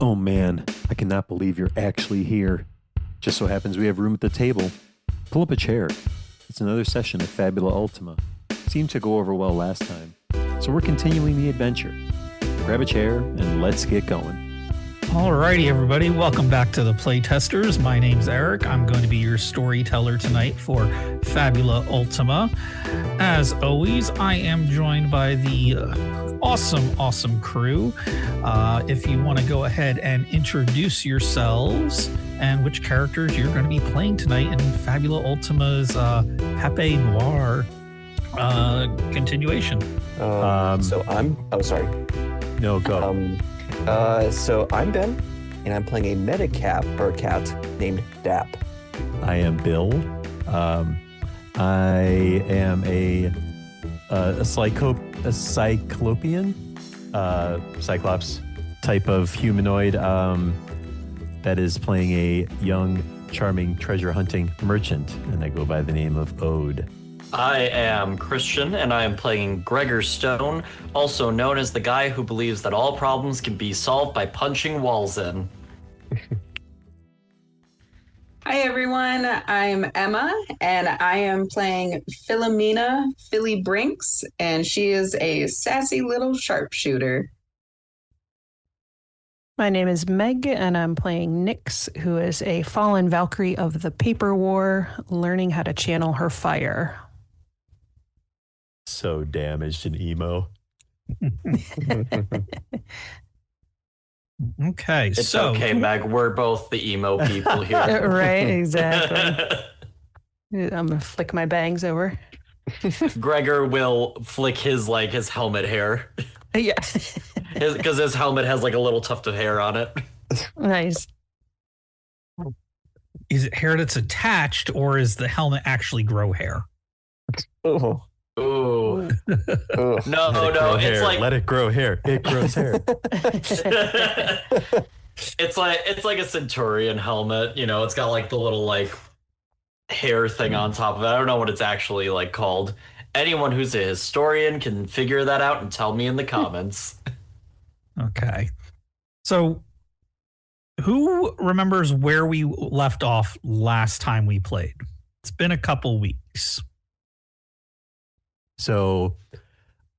Oh man, I cannot believe you're actually here. Just so happens we have room at the table. Pull up a chair. It's another session of Fabula Ultima. Seemed to go over well last time, so we're continuing the adventure. Grab a chair and let's get going. Alrighty, everybody. Welcome back to the Playtesters. My name's Eric. I'm going to be your storyteller tonight for Fabula Ultima. As always, I am joined by the awesome crew. If you want to go ahead and introduce yourselves and which characters you're going to be playing tonight in Fabula Ultima's Pape Noir continuation. Sorry. No, go. So I'm Ben, and I'm playing a cat named Dap. I am Bill. I am a cyclopean, cyclops type of humanoid that is playing a young, charming treasure hunting merchant, and I go by the name of Ode. I am Christian, and I am playing Gregor Stone, also known as the guy who believes that all problems can be solved by punching walls in. Hi everyone, I'm Emma, and I am playing Philomena Philly Brinks, and she is a sassy little sharpshooter. My name is Meg, and I'm playing Nyx, who is a fallen Valkyrie of the Paper War, learning how to channel her fire. So damaged and emo. Okay, It's okay, Meg. We're both the emo people here. Right, exactly. I'm gonna flick my bangs over. Gregor will flick his helmet hair. Yeah. Because his helmet has like a little tuft of hair on it. Nice. Is it hair that's attached, or is the helmet actually grow hair? Oh. Ooh. Oh. No. It's like let it grow hair. It grows hair. it's like a Centurion helmet. You know, it's got like the little hair thing on top of it. I don't know what it's actually called. Anyone who's a historian can figure that out and tell me in the comments. Okay. So, who remembers where we left off last time we played? It's been a couple weeks. So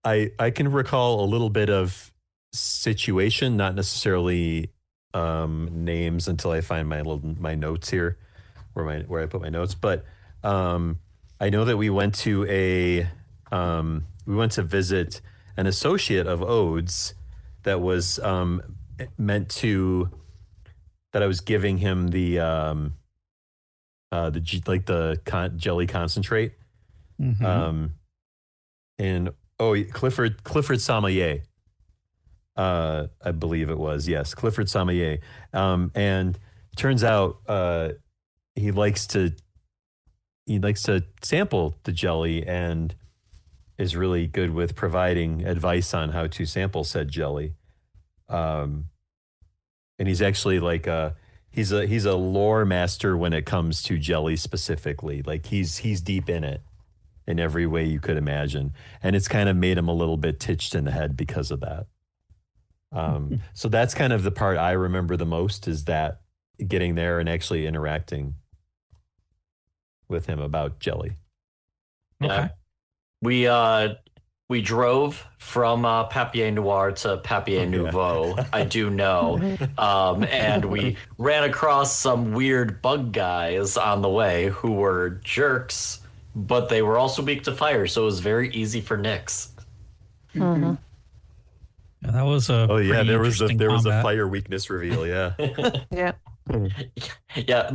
I can recall a little bit of situation, not necessarily names until I find my notes here, where I put my notes. But I know that we went to visit an associate of Ode's that was that I was giving him the jelly concentrate. Mm-hmm. And Clifford Sommelier, I believe it was. Yes, Clifford Sommelier. And turns out he likes to sample the jelly and is really good with providing advice on how to sample said jelly. And he's actually he's a lore master when it comes to jelly specifically. Like he's deep in it in every way you could imagine. And it's kind of made him a little bit titched in the head because of that. So that's kind of the part I remember the most, is that getting there and actually interacting with him about jelly. Okay. We drove from Papier Noir to Papier Nouveau, I do know. And we ran across some weird bug guys on the way who were jerks, but they were also weak to fire, so it was very easy for Nyx. Mm-hmm. Yeah, that was a there was a combat. fire weakness reveal. Yeah. Yeah. Yeah,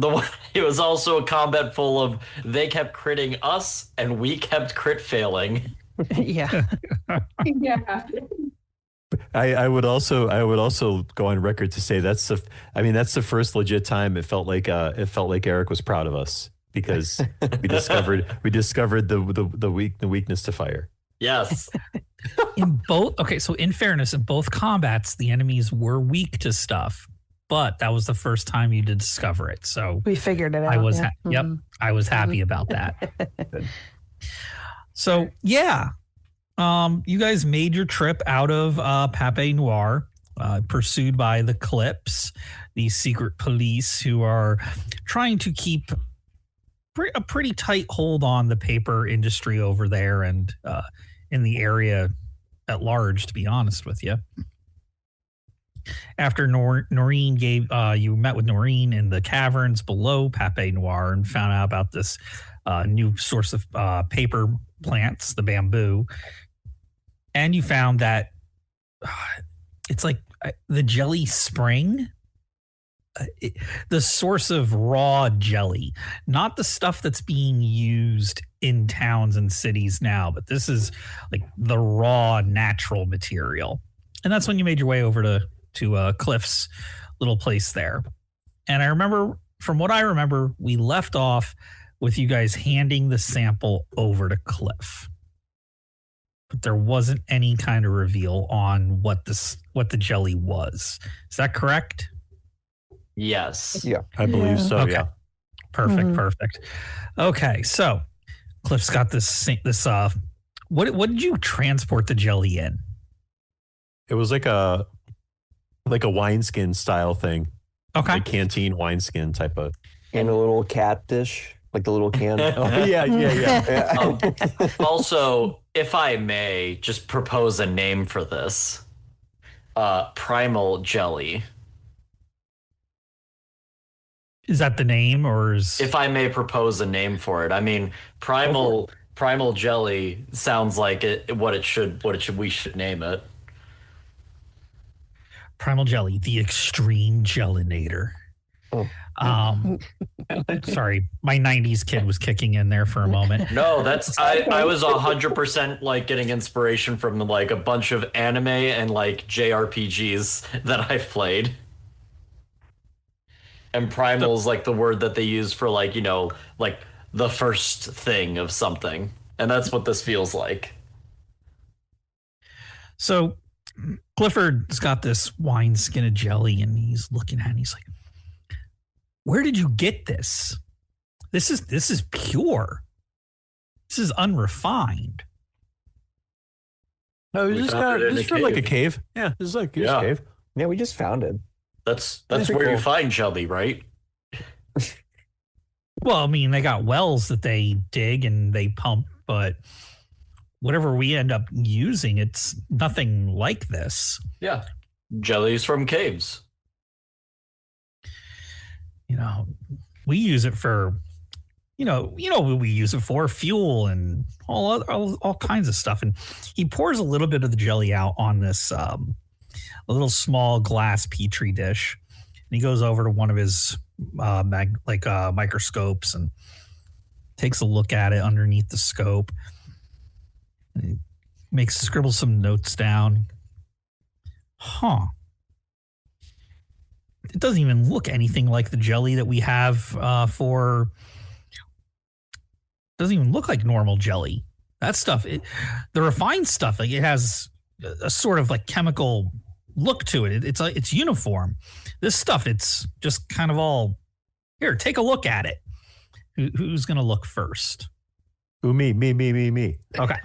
it was also a combat full of they kept critting us and we kept crit failing. Yeah. Yeah. I would also go on record to say that's the first legit time it felt like Eric was proud of us, because we discovered the weakness to fire. Yes. So in fairness, in both combats, the enemies were weak to stuff, but that was the first time you did discover it. So We figured it out. I was, yeah. I was happy about that. So yeah, you guys made your trip out of Pape Noir. pursued by the Clips, these secret police who are trying to keep a pretty tight hold on the paper industry over there and in the area at large, to be honest with you. After Noreen you met with Noreen in the caverns below Pape Noir and found out about this new source of paper plants, the bamboo. And you found that it's like the jelly spring, the source of raw jelly, not the stuff that's being used in towns and cities now, but this is like the raw natural material. And that's when you made your way over to Cliff's little place there. And I remember, from what I remember, we left off with you guys handing the sample over to Cliff. But there wasn't any kind of reveal on what the jelly was. Is that correct? Yes. Yeah. I believe so. Okay. Yeah. Perfect. Okay, so Cliff's got this. What did you transport the jelly in? It was like a wineskin style thing. Okay. Like canteen wineskin type of. And a little cat dish, like the little can. Oh, yeah. Also, if I may just propose a name for this, Primal Jelly. Is that the name, or is? If I may propose a name for it, I mean, Primal Jelly sounds like we should name it. Primal Jelly, the Extreme Gelinator. Oh. Sorry, my 90s kid was kicking in there for a moment. No, that's I was 100% like getting inspiration from like a bunch of anime and like JRPGs that I've played. And primal's like the word that they use for like, you know, like the first thing of something. And that's what this feels like. So Clifford's got this wineskin of jelly and he's looking at it and he's like, where did you get this? This is pure. This is unrefined. No, We found it in a from like a cave. cave. Yeah, this is like a Yeah. cave. Yeah, we just found it. That's Pretty where you cool. find jelly, right? Well, I mean, they got wells that they dig and they pump, but whatever we end up using, it's nothing like this. Yeah. Jellies from caves. You know, we use it for, you know what we use it for, fuel and all kinds of stuff. And he pours a little bit of the jelly out on this a little small glass petri dish, and he goes over to one of his microscopes and takes a look at it underneath the scope. And he scribbles some notes down. Huh. It doesn't even look anything like the jelly that we have doesn't even look like normal jelly. That stuff, the refined stuff, like it has a sort of like chemical look to it. It's uniform. This stuff, it's just kind of all, here, take a look at it. Who's going to look first? Ooh, me. Okay.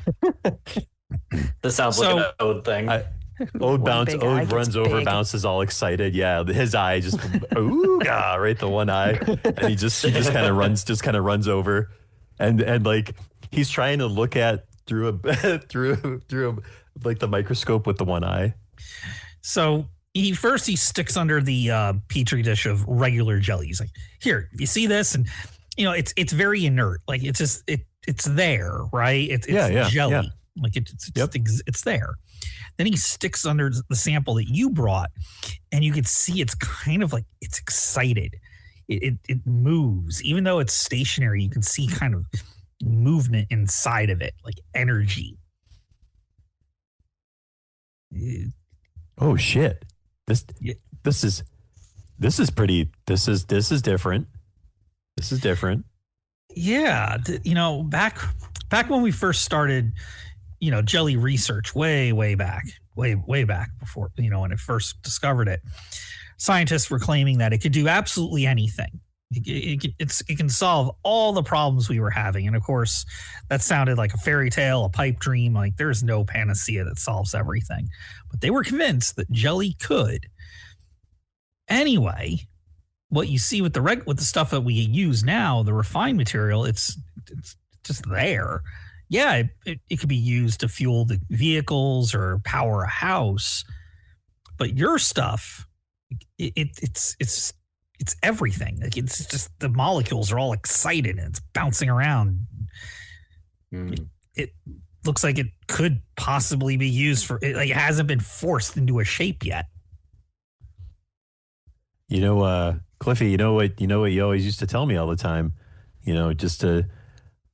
This sounds So- like an Ode thing. Ode One big eye Ode gets runs over, big. bounces all excited. Yeah, his eye just ooga, right the one eye, and he just kind of runs over, and like he's trying to look at through like the microscope with the one eye. So he sticks under the petri dish of regular jelly. He's like, here, you see this? And it's very inert. Like it's just it's there, right? It's Yeah, jelly. yeah. Like it's there. Then he sticks under the sample that you brought, and you can see it's kind of like it's excited. It moves, even though it's stationary. You can see kind of movement inside of it, like energy. Oh shit! This is pretty. This is different. This is different. Yeah, back when we first started, jelly research way back before, when I first discovered it, scientists were claiming that it could do absolutely anything. it can solve all the problems we were having. And of course, that sounded like a fairy tale, a pipe dream. Like there's no panacea that solves everything. But they were convinced that jelly could. Anyway, what you see with the stuff that we use now, the refined material, it's just there. Yeah, it could be used to fuel the vehicles or power a house, but your stuff, it's everything. Like it's just the molecules are all excited and it's bouncing around. It looks like it could possibly be used for it. Like it hasn't been forced into a shape yet. Cliffy, you know what you always used to tell me all the time, just to,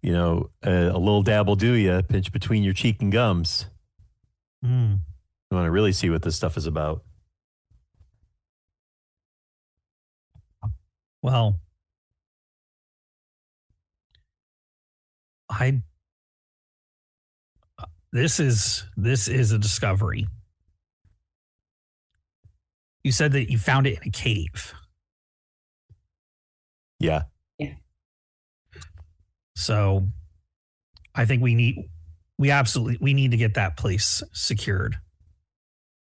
a little dab will do you, pinch between your cheek and gums. You want to really see what this stuff is about. Well, this is a discovery. You said that you found it in a cave. Yeah. So I think we need to get that place secured.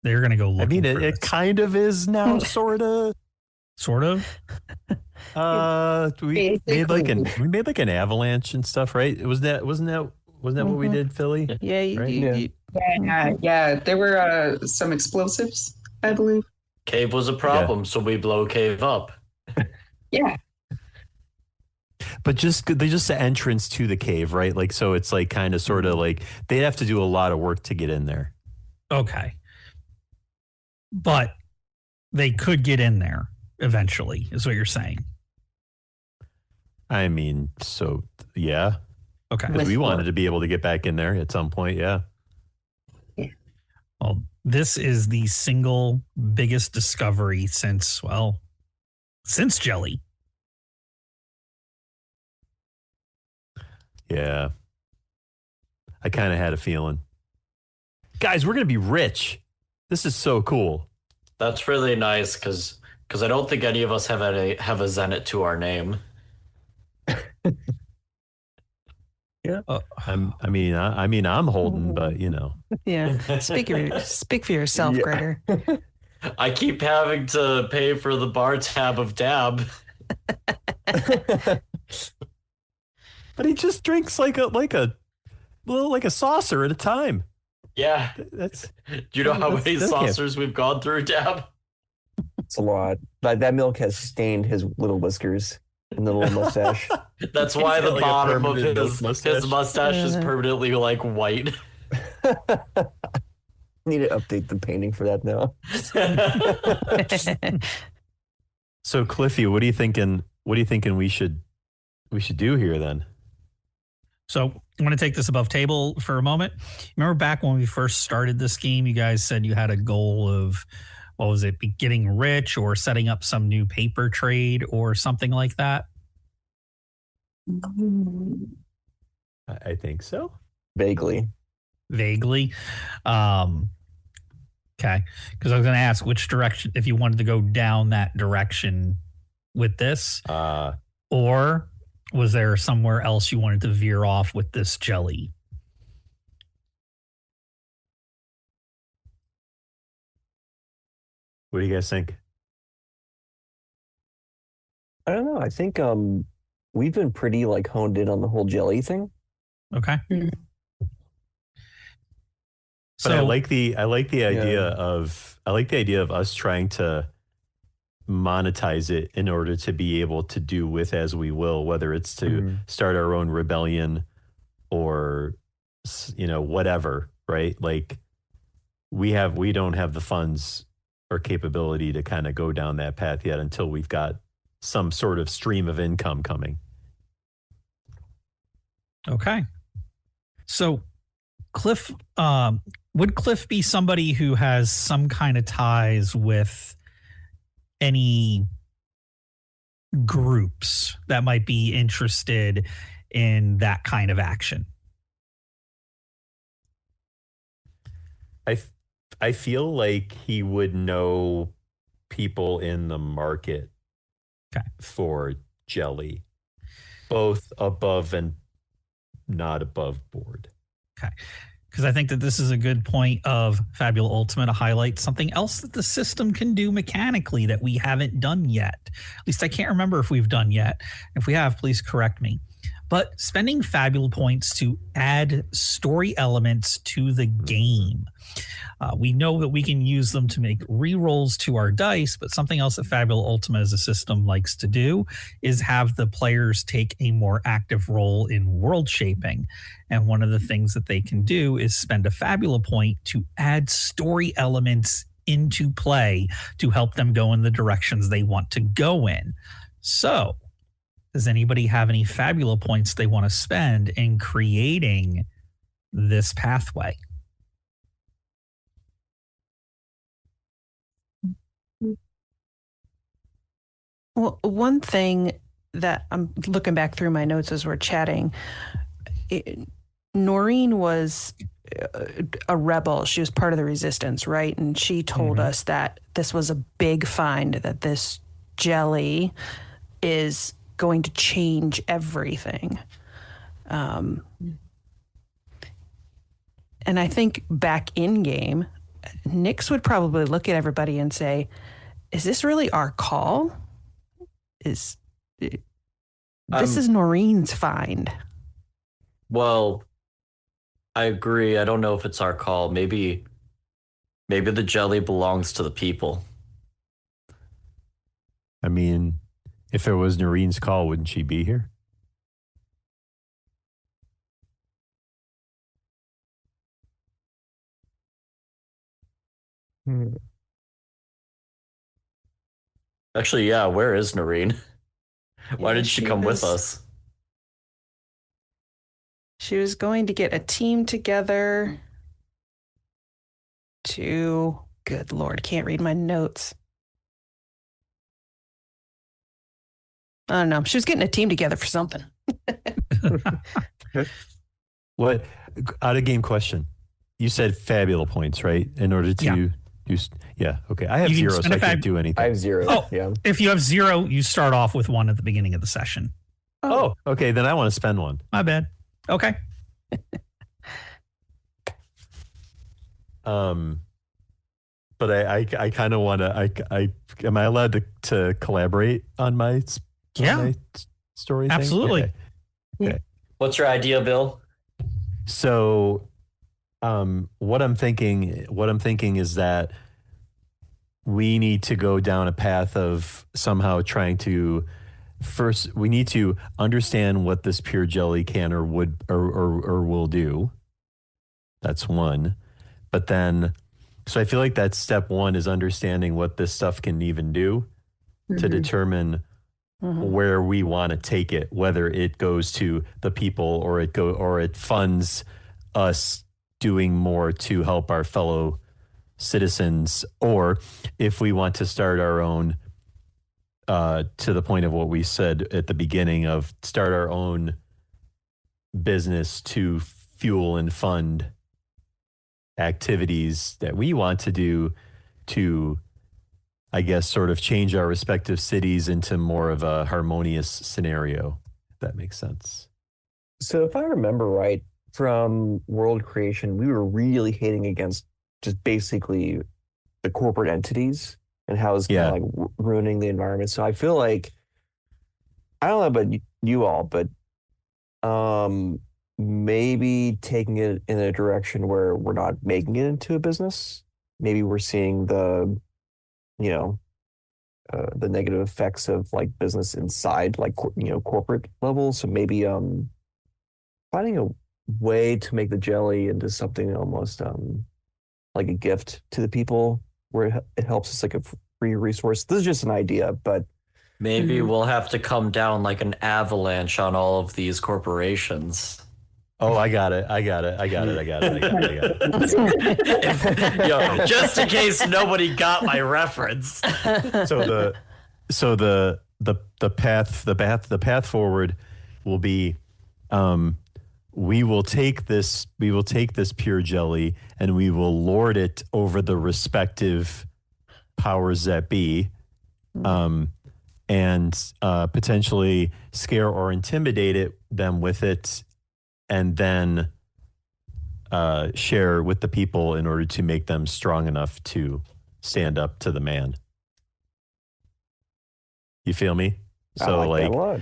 They're going to go look. I mean, it kind of is now, sort of. Sort of. We made like an avalanche and stuff, right? Wasn't that what we did, Philly? Yeah. Yeah. There were some explosives, I believe. Cave was a problem, so we blow cave up. Yeah. But just the entrance to the cave, right? Like, so it's like kind of sort of like they'd have to do a lot of work to get in there. Okay. But they could get in there eventually, is what you're saying. I mean, so yeah. Okay. Because we wanted to be able to get back in there at some point, yeah. Well, this is the single biggest discovery since jelly. Yeah. I kind of had a feeling. Guys, we're going to be rich. This is so cool. That's really nice because I don't think any of us have a Zenit to our name. Yeah. I'm holding, but Yeah. Speak for yourself, Gregor. I keep having to pay for the bar tab of Dab. But he just drinks like a saucer at a time. Yeah. Do you know how many saucers we've gone through, Dab? It's a lot. But that milk has stained his little whiskers and the little mustache. That's why the like bottom of his mustache is permanently like white. Need to update the painting for that now. So Cliffy, what are you thinking we should do here then? So I'm going to take this above table for a moment. Remember back when we first started this game, you guys said you had a goal of, what was it, getting rich or setting up some new paper trade or something like that? I think so. Vaguely. Okay. Because I was going to ask which direction, if you wanted to go down that direction with this, or was there somewhere else you wanted to veer off with this jelly? What do you guys think? I don't know. I think we've been pretty like honed in on the whole jelly thing. Okay. But I like the idea of us trying to monetize it in order to be able to do with as we will, whether it's to start our own rebellion or whatever, right? Like we don't have the funds or capability to kind of go down that path yet until we've got some sort of stream of income coming. Okay. So Cliff, would Cliff be somebody who has some kind of ties with any groups that might be interested in that kind of action? I feel like he would know people in the market Okay. for jelly, both above and not above board. Okay. Because I think that this is a good point of Fabula Ultima to highlight something else that the system can do mechanically that we haven't done yet. At least I can't remember if we've done yet. If we have, please correct me. But spending Fabula points to add story elements to the game. We know that we can use them to make rerolls to our dice, but something else that Fabula Ultima as a system likes to do is have the players take a more active role in world shaping. And one of the things that they can do is spend a Fabula point to add story elements into play to help them go in the directions they want to go in. So, does anybody have any Fabula points they want to spend in creating this pathway? Well, one thing that I'm looking back through my notes as we're chatting, Noreen was a rebel. She was part of the resistance, right? And she told us that this was a big find, that this jelly is going to change everything. And I think back in game, Nyx would probably look at everybody and say, is this really our call? This is Noreen's find. Well, I agree. I don't know if it's our call. Maybe the jelly belongs to the people. I mean, if it was Noreen's call, wouldn't she be here? Actually, yeah, where is Noreen? Why Yeah, did she come with us? She was going to get a team together to, good Lord, can't read my notes. I don't know. She was getting a team together for something. What, out of game question? You said Fabula points, right? In order to use, yeah, okay. I have You can 0, so spend I a can't do anything. I have 0. Oh. Yeah. If you have 0, you start off with 1 at the beginning of the session. Oh, okay. Then I want to spend 1. My bad. Okay. But I kind of want to. Am I allowed to collaborate on my story? Absolutely. Thing? Okay. What's your idea, Bill? So, what I'm thinking is that we need to go down a path of somehow trying to. First, we need to understand what this pure jelly can or would or will do. That's one. But then, so I feel like that's step 1 is understanding what this stuff can even do to determine where we want to take it, whether it goes to the people or it funds us doing more to help our fellow citizens, or if we want to start our own. To the point of what we said at the beginning of start our own business to fuel and fund activities that we want to do to, I guess, sort of change our respective cities into more of a harmonious scenario, if that makes sense. So if I remember right, from world creation, we were really hating against just basically the corporate entities and how it's kind of like ruining the environment. So I feel like, I don't know about you all, but maybe taking it in a direction where we're not making it into a business. Maybe we're seeing the negative effects of like business inside, like, corporate level. So maybe finding a way to make the jelly into something almost like a gift to the people, where it helps us like a free resource. This is just an idea, but maybe we'll have to come down like an avalanche on all of these corporations. Oh, I got it. Yo, just in case nobody got my reference. So the path forward will be, we will take this pure jelly and we will lord it over the respective powers that be, and and potentially scare or intimidate them with it, and then share with the people in order to make them strong enough to stand up to the man. You feel me? I like that a lot.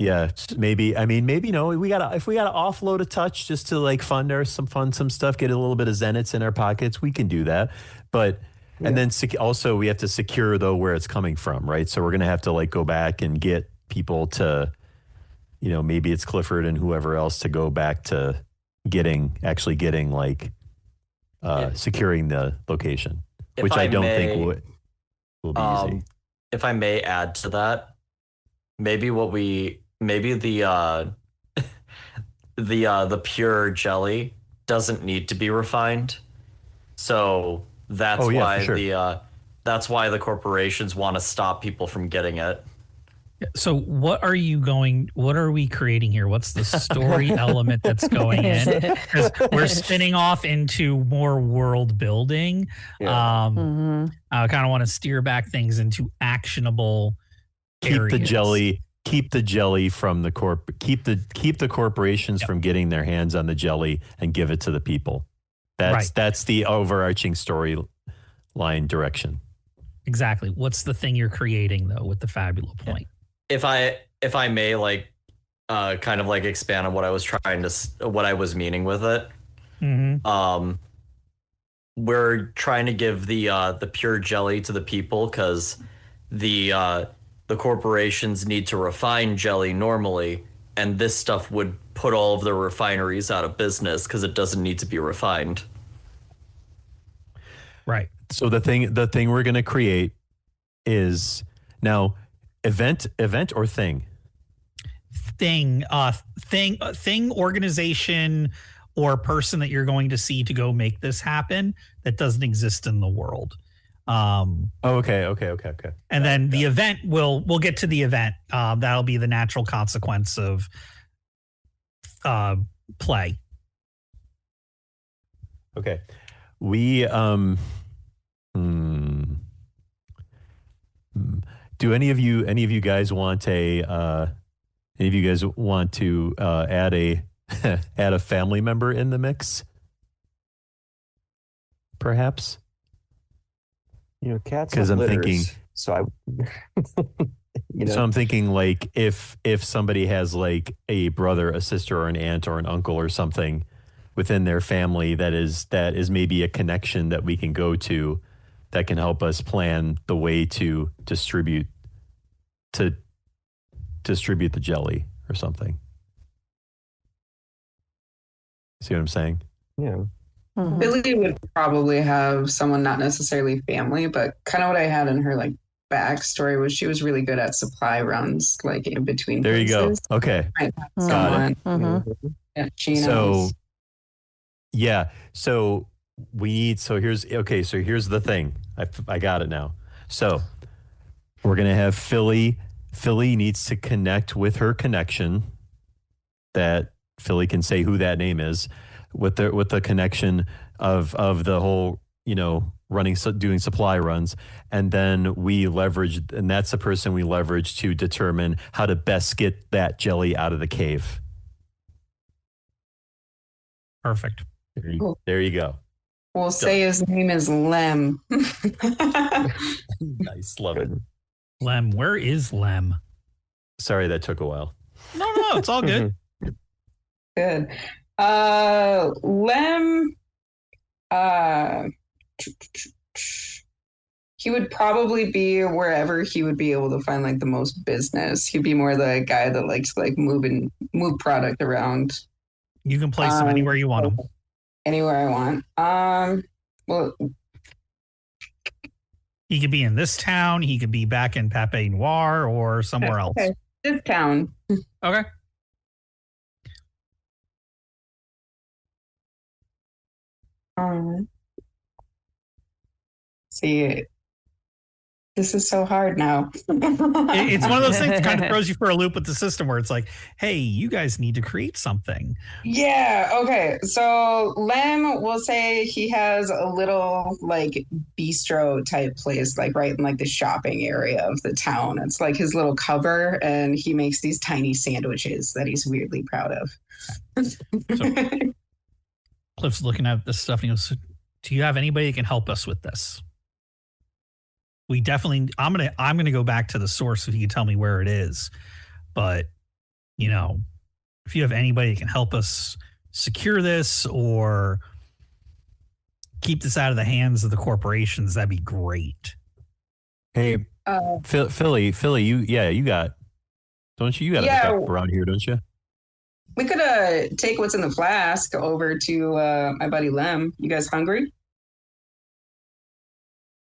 Yeah, maybe. I mean, maybe no. If we gotta offload a touch just to like fund some stuff, get a little bit of zeniths in our pockets, we can do that. But and then also we have to secure though where it's coming from, right? So we're gonna have to like go back and get people to, maybe it's Clifford and whoever else to go back to actually getting like securing the location, which I don't think will be easy. If I may add to that, maybe the the pure jelly doesn't need to be refined. So that's why that's why the corporations want to stop people from getting it. So what are we creating here? What's the story element that's going in? Because we're spinning off into more world building. I kind of want to steer back things into actionable areas. Keep the jelly from the keep the corporations from getting their hands on the jelly and give it to the people. That's the overarching storyline direction. Exactly. What's the thing you're creating though with the Fabula point? If I may kind of like expand on what I was meaning with it. Mm-hmm. We're trying to give the pure jelly to the people because the corporations need to refine jelly normally, and this stuff would put all of the refineries out of business because it doesn't need to be refined. Right. So the thing we're going to create is now event or thing. Thing, organization, or person that you're going to see to go make this happen that doesn't exist in the world. Okay. And then the event we'll get to the event. That'll be the natural consequence of play. Okay. We do any of you guys want to add a add a family member in the mix? Perhaps? Cats 'Cause have I'm litters, thinking- so So I'm thinking like if somebody has like a brother, a sister, or an aunt, or an uncle, or something within their family that is maybe a connection that we can go to that can help us plan the way to distribute the jelly or something. See what I'm saying? yeah. Mhm. Billy would probably have someone not necessarily family, but kind of what I had in her like backstory was she was really good at supply runs, like in between There you go. places. Okay. Might have Got it. someone that she So knows. yeah. So here's the thing. I got it now. So we're gonna have Philly. Philly needs to connect with her connection. That Philly can say who that name is, with the connection of the whole, doing supply runs, and then that's the person we leverage to determine how to best get that jelly out of the cave. Perfect. There you go. We'll say his name is Lem. Nice, love it. Lem, where is Lem? Sorry that took a while. No, it's all good. Good. Lem, he would probably be wherever he would be able to find like the most business. He'd be more the guy that likes to like move product around. You can place him anywhere you want him. Anywhere I want. Well, He could be in this town. He could be back in Pape Noir or somewhere else. okay. This town. Okay. See, This is so hard now. It's one of those things that kind of throws you for a loop with the system where it's like, hey, you guys need to create something. Yeah, okay. So Lem will say he has a little like bistro type place, like right in like the shopping area of the town. It's like his little cover, and he makes these tiny sandwiches that he's weirdly proud of. So Cliff's looking at this stuff and he goes, do you have anybody that can help us with this? We definitely, I'm gonna go back to the source if you can tell me where it is. But, you know, if you have anybody that can help us secure this or keep this out of the hands of the corporations, that'd be great. Hey, Philly, you got a backup around here, don't you? We could take what's in the flask over to my buddy Lem. You guys hungry?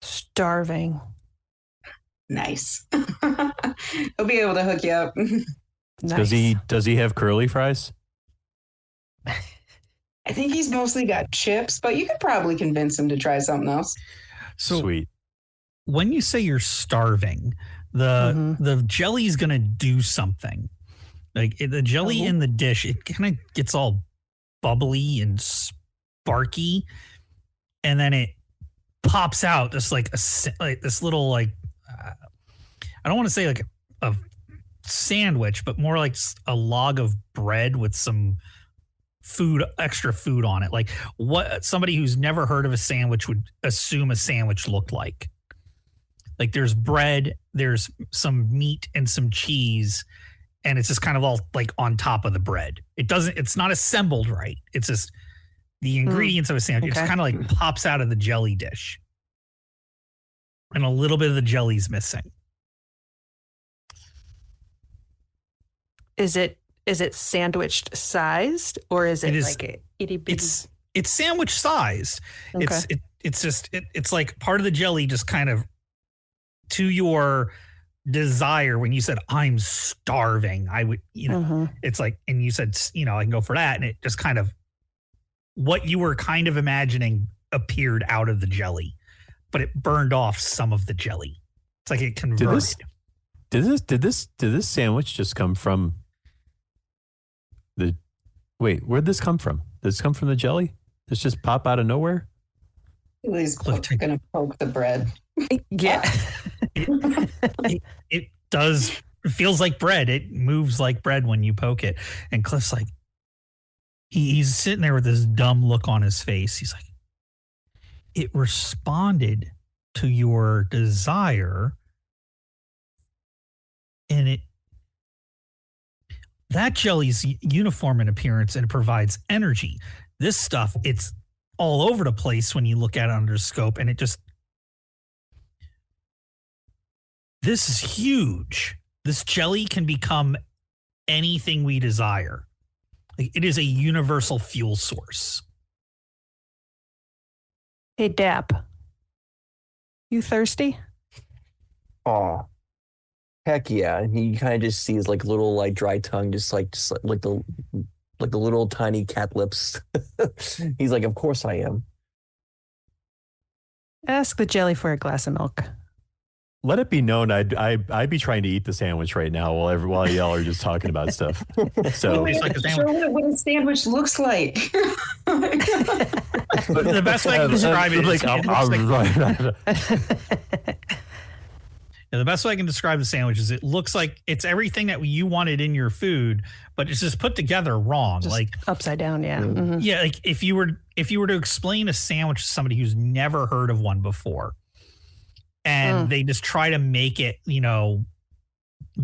Starving. Nice. He'll be able to hook you up. Nice. Does he have curly fries? I think he's mostly got chips, but you could probably convince him to try something else. So Sweet. when you say you're starving, the jelly's gonna do something. Like the jelly in the dish, it kind of gets all bubbly and sparky, and then it pops out just like this little like I don't want to say like a sandwich, but more like a log of bread with some extra food on it. Like what somebody who's never heard of a sandwich would assume a sandwich looked like. Like there's bread, there's some meat and some cheese, and it's just kind of all like on top of the bread. It's not assembled right. It's just the ingredients of a sandwich. Okay. It's kind of like pops out of the jelly dish. And a little bit of the jelly's missing. Is it sandwiched sized, or is it like a itty bitty? It's sandwich sized. Okay. It's like part of the jelly just kind of to your desire. When you said I'm starving, I would, it's like, and you said, I can go for that, and it just kind of what you were kind of imagining appeared out of the jelly, but it burned off some of the jelly. It's like it converted. Did this sandwich just come from the? Wait, where'd this come from? Did this come from the jelly? This just pop out of nowhere? He's going to poke the bread. Yeah. It does. It feels like bread. It moves like bread when you poke it. And Cliff's like, he's sitting there with this dumb look on his face. He's like, it responded to your desire, and that jelly's uniform in appearance and it provides energy. This stuff, it's all over the place when you look at it under scope, and this is huge. This jelly can become anything we desire. Like, it is a universal fuel source. Hey, Dap, you thirsty? Oh, heck yeah! And he kind of just sees like little like dry tongue, just like the little tiny cat lips. He's like, "Of course I am." Ask the jelly for a glass of milk. Let it be known, I'd be trying to eat the sandwich right now while y'all are just talking about stuff. So Tastes like a Show sandwich. what a sandwich looks like. The best way I can describe it is the best way I can describe the sandwich is it looks like it's everything that you wanted in your food, but it's just put together wrong. Just like upside down, yeah. yeah, like if you were to explain a sandwich to somebody who's never heard of one before, and they just try to make it,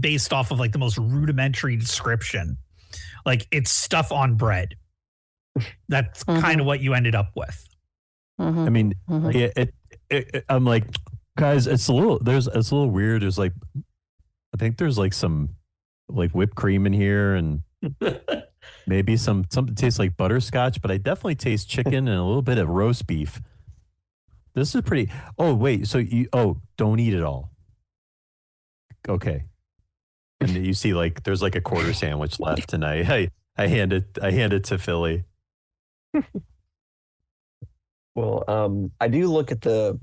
based off of like the most rudimentary description, like it's stuff on bread. That's kind of what you ended up with. I mean, I'm like, guys, it's a little weird. There's like, I think there's like some like whipped cream in here, and maybe something tastes like butterscotch, but I definitely taste chicken and a little bit of roast beef. This is pretty. Oh wait, so don't eat it all. Okay, and you see like there's like a quarter sandwich left, and I hand it to Philly. Well, I do look at it.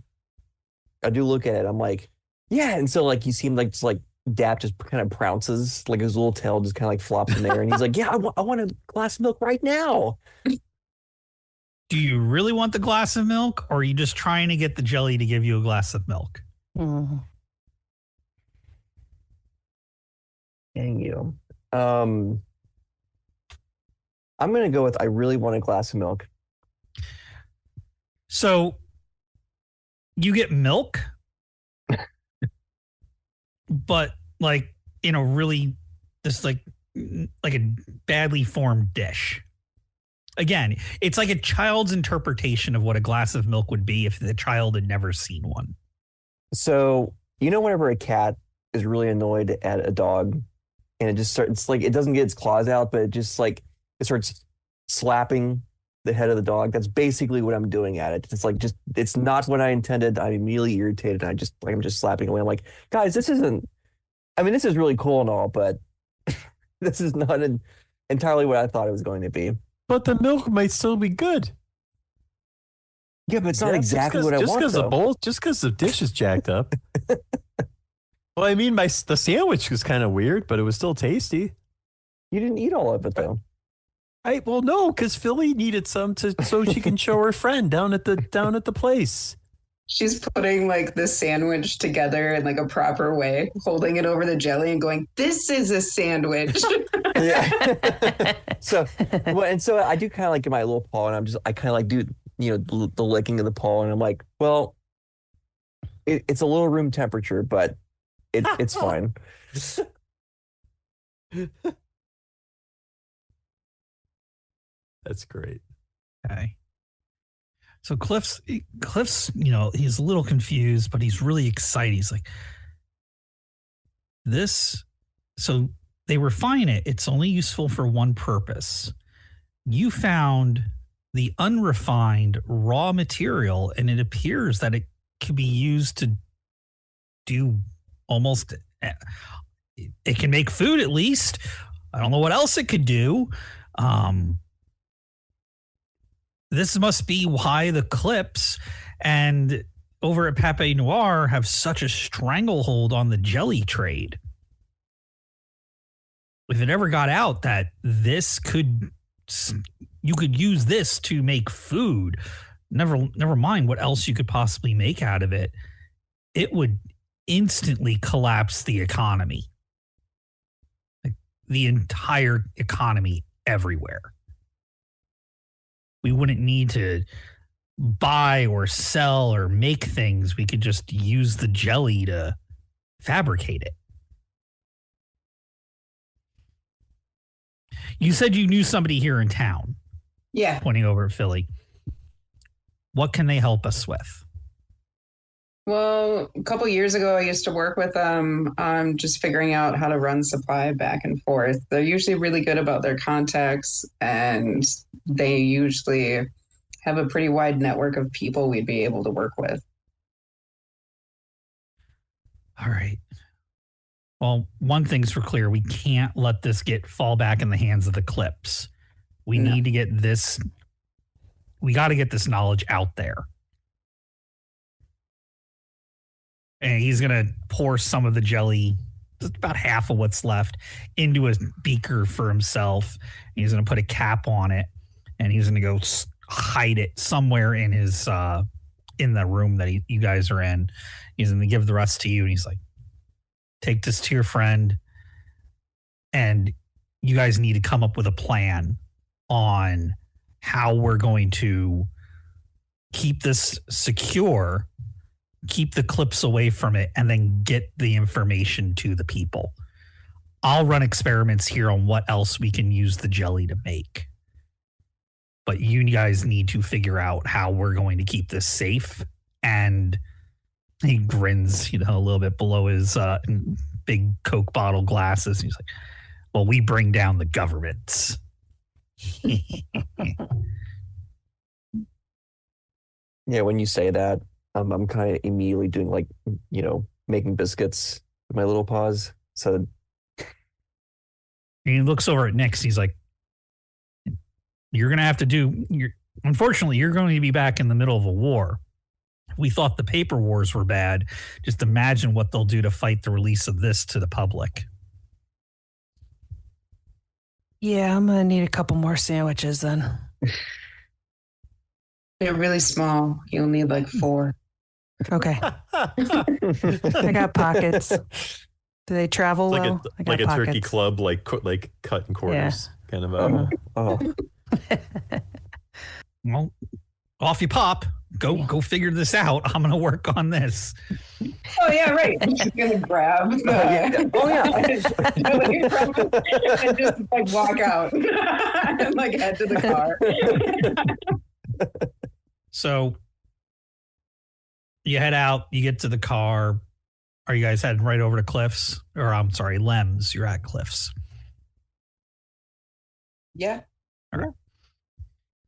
I'm like, Yeah, and so like you see him like just like Dap just kind of prounces, like his little tail just kind of like flops in there, and he's like, "Yeah, I want a glass of milk right now." Do you really want the glass of milk, or are you just trying to get the jelly to give you a glass of milk? Mm. Dang you. I'm gonna go with I really want a glass of milk. So you get milk, but like in a really this like a badly formed dish. Again, it's like a child's interpretation of what a glass of milk would be if the child had never seen one. So you know, whenever a cat is really annoyed at a dog, and it just starts like it doesn't get its claws out, but it just like it starts slapping the head of the dog. That's basically what I'm doing at it. It's like just it's not what I intended. I'm immediately irritated. I'm just slapping away. I'm like, guys, this isn't. I mean, this is really cool and all, but this is not entirely what I thought it was going to be. But the milk might still be good. Yeah, but it's not exactly what I want. Just because the dish is jacked up. Well, I mean, the sandwich was kind of weird, but it was still tasty. You didn't eat all of it though. Well, no, because Philly needed some so she can show her friend down at the place. She's putting like the sandwich together in like a proper way, holding it over the jelly and going, "This is a sandwich." Yeah. So I do kind of like get my little paw, and I kind of like do the licking of the paw, and I'm like, well, it's a little room temperature, but it's fine. That's great. Okay. So Cliff's, he's a little confused, but he's really excited. He's like, so they refine it. It's only useful for one purpose. You found the unrefined raw material, and it appears that it could be used to do almost, it can make food at least. I don't know what else it could do. This must be why the Clips and over at Pape Noir have such a stranglehold on the jelly trade. If it ever got out that you could use this to make food, never mind what else you could possibly make out of it, it would instantly collapse the economy. Like the entire economy everywhere. We wouldn't need to buy or sell or make things. We could just use the jelly to fabricate it. You said you knew somebody here in town. Yeah. Pointing over at Philly. What can they help us with? Well, a couple years ago, I used to work with them on just figuring out how to run supply back and forth. They're usually really good about their contacts, and they usually have a pretty wide network of people we'd be able to work with. All right. Well, one thing's for clear. We can't let this fall back in the hands of the Clips. We need to get this. We got to get this knowledge out there. And he's going to pour some of the jelly, just about half of what's left, into a beaker for himself. He's going to put a cap on it, and he's going to go hide it somewhere in his in the room that you guys are in. He's going to give the rest to you, and he's like, take this to your friend, and you guys need to come up with a plan on how we're going to keep this secure, keep the Clips away from it, and then get the information to the people. I'll run experiments here on what else we can use the jelly to make. But you guys need to figure out how we're going to keep this safe. And he grins, a little bit below his big Coke bottle glasses. He's like, well, we bring down the governments. Yeah, when you say that, I'm kind of immediately doing like, making biscuits with my little paws. So and he looks over at Nix. He's like, you're going to have to unfortunately, you're going to be back in the middle of a war. We thought the paper wars were bad. Just imagine what they'll do to fight the release of this to the public. Yeah, I'm gonna need a couple more sandwiches then. They're really small. You'll need like 4. Okay. I got pockets. Do they travel Like well? I got like a turkey pockets. club, like cut in quarters, kind of. Oh, Well, off you pop. Go figure this out. I'm going to work on this. Oh yeah, right. I'm just gonna grab. oh yeah. And just like walk out and like head to the car. So you head out, you get to the car. Are you guys heading right over to Cliffs? Or I'm sorry, Lem's. You're at Cliffs. Yeah.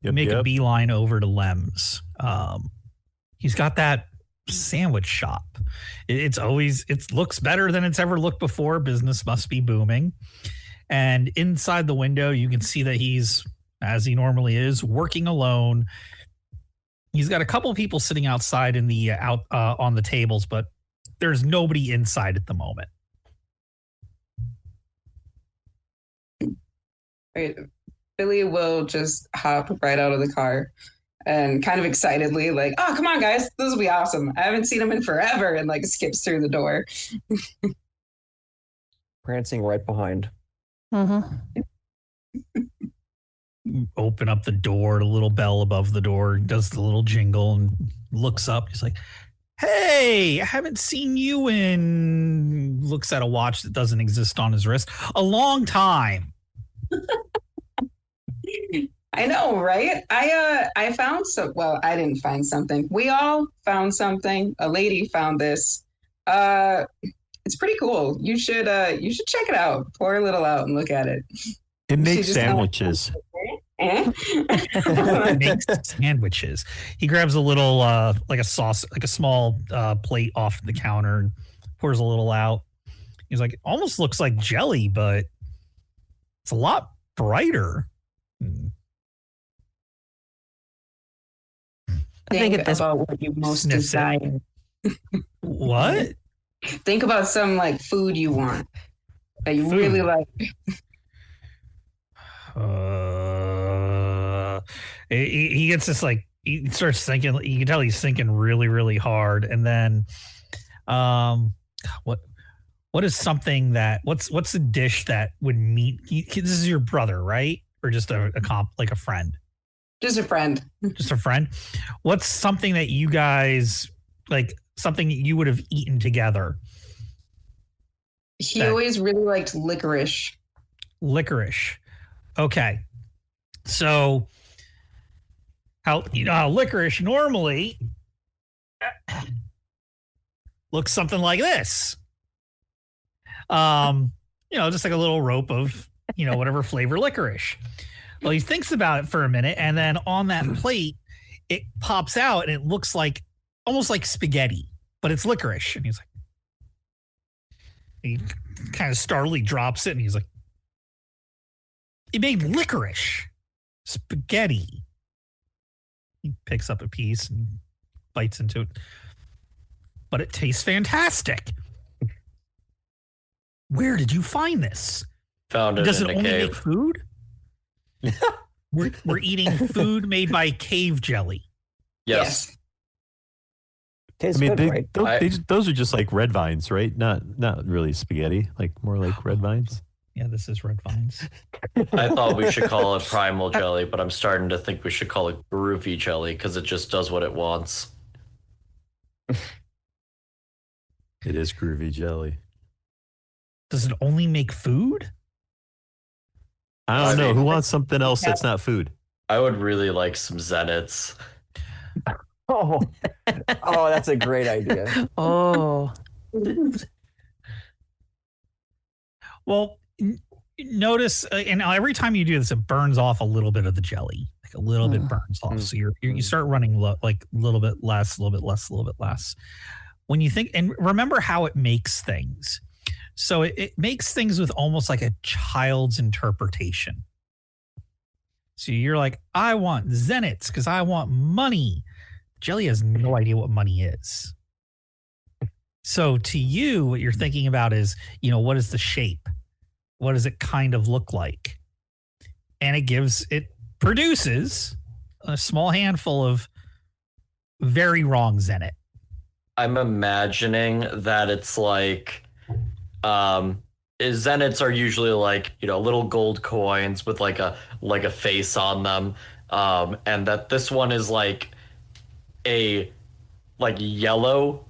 You make a beeline over to Lem's. He's got that sandwich shop. It looks better than it's ever looked before. Business must be booming. And inside the window, you can see that he's, as he normally is, working alone. He's got a couple of people sitting outside in the on the tables, but there's nobody inside at the moment. Right. Billy will just hop right out of the car and kind of excitedly like, oh, come on, guys. This will be awesome. I haven't seen him in forever, and like skips through the door. Prancing right behind. Mm-hmm. Open up the door, the little bell above the door, does the little jingle and looks up. He's like, hey, I haven't seen you in, looks at a watch that doesn't exist on his wrist, a long time. I know, right? I found some. Well, I didn't find something. We all found something. A lady found this. It's pretty cool. You should check it out. Pour a little out and look at it. It makes sandwiches. It makes sandwiches. He grabs a little like a sauce, like a small plate off the counter and pours a little out. He's like, almost looks like jelly, but it's a lot brighter. I think at this about what you most Sniffs it. desire. What? Think about some like food you want that you Food. really like. He gets this like, he starts thinking, you can tell he's thinking really, really hard. And then, what is something that, what's a dish that would meet, this is your brother, right? Or just a comp, like a friend? Just a friend. Just a friend. What's something that you guys, like something that you would have eaten together? He always really liked licorice. Licorice. Okay. So how licorice normally looks something like this. Just like a little rope of, whatever flavor licorice. Well, he thinks about it for a minute, and then on that plate, it pops out and it looks like almost like spaghetti, but it's licorice. And he's like, he kind of startlingly drops it, and he's like, he made licorice spaghetti. He picks up a piece and bites into it, but it tastes fantastic. Where did you find this? Found it Does in it a only cave. make food? We're eating food made by cave jelly. Yes. Tastes I mean, good, right? those are just like red vines, right? Not really spaghetti, like more like red vines. Yeah, this is red vines. I thought we should call it primal jelly, but I'm starting to think we should call it groovy jelly because it just does what it wants. It is groovy jelly. Does it only make food? I don't know. Who wants something else that's not food? I would really like some Zenits. Oh, that's a great idea. Oh, Well, notice, and every time you do this, it burns off a little bit of the jelly. Like a little bit burns off. So you start running like a little bit less, a little bit less, a little bit less. When you think, and remember how it makes things. So it makes things with almost like a child's interpretation. So you're like, I want Zenits because I want money. Jelly has no idea what money is. So to you, what you're thinking about is, what is the shape? What does it kind of look like? And it produces a small handful of very wrongs in it. I'm imagining that it's like, Zeniths are usually like, little gold coins with like a face on them, and that this one is like a yellow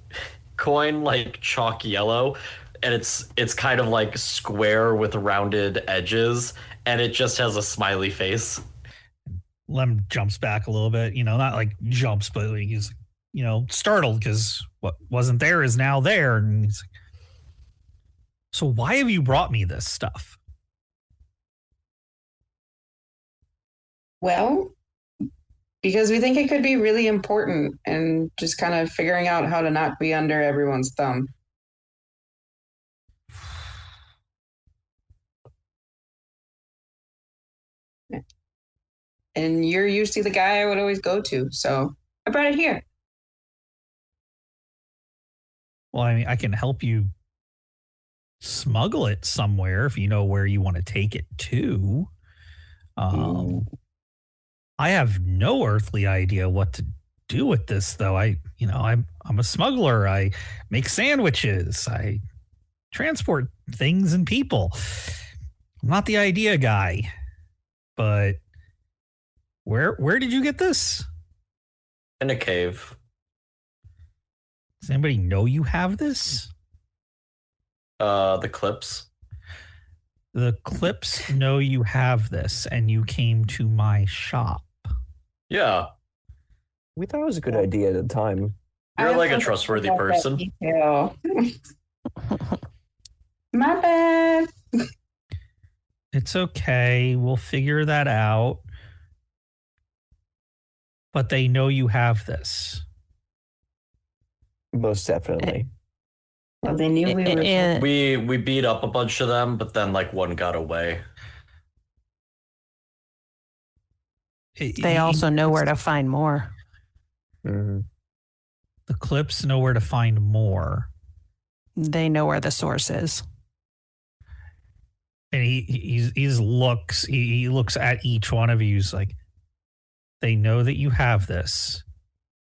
coin, like chalk yellow, and it's kind of like square with rounded edges, and it just has a smiley face. Lem jumps back a little bit, not like jumps, but like he's, startled because what wasn't there is now there. And he's like, so why have you brought me this stuff? Well, because we think it could be really important and just kind of figuring out how to not be under everyone's thumb. And you're usually the guy I would always go to, so I brought it here. Well, I mean, I can help you smuggle it somewhere if you know where you want to take it to. I have no earthly idea what to do with this, though. I'm a smuggler. I make sandwiches. I transport things and people. I'm not the idea guy, but where did you get this? In a cave. Does anybody know you have this? The clips. The clips know you have this, and you came to my shop. Yeah. We thought it was a good idea at the time. You're like a trustworthy person. My bad. It's okay. We'll figure that out. But they know you have this. Most definitely. Well, they knew we were. We beat up a bunch of them, but then one got away. They also know where to find more. Mm-hmm. The clips know where to find more. They know where the source is. And he looks at each one of you. He's like, they know that you have this.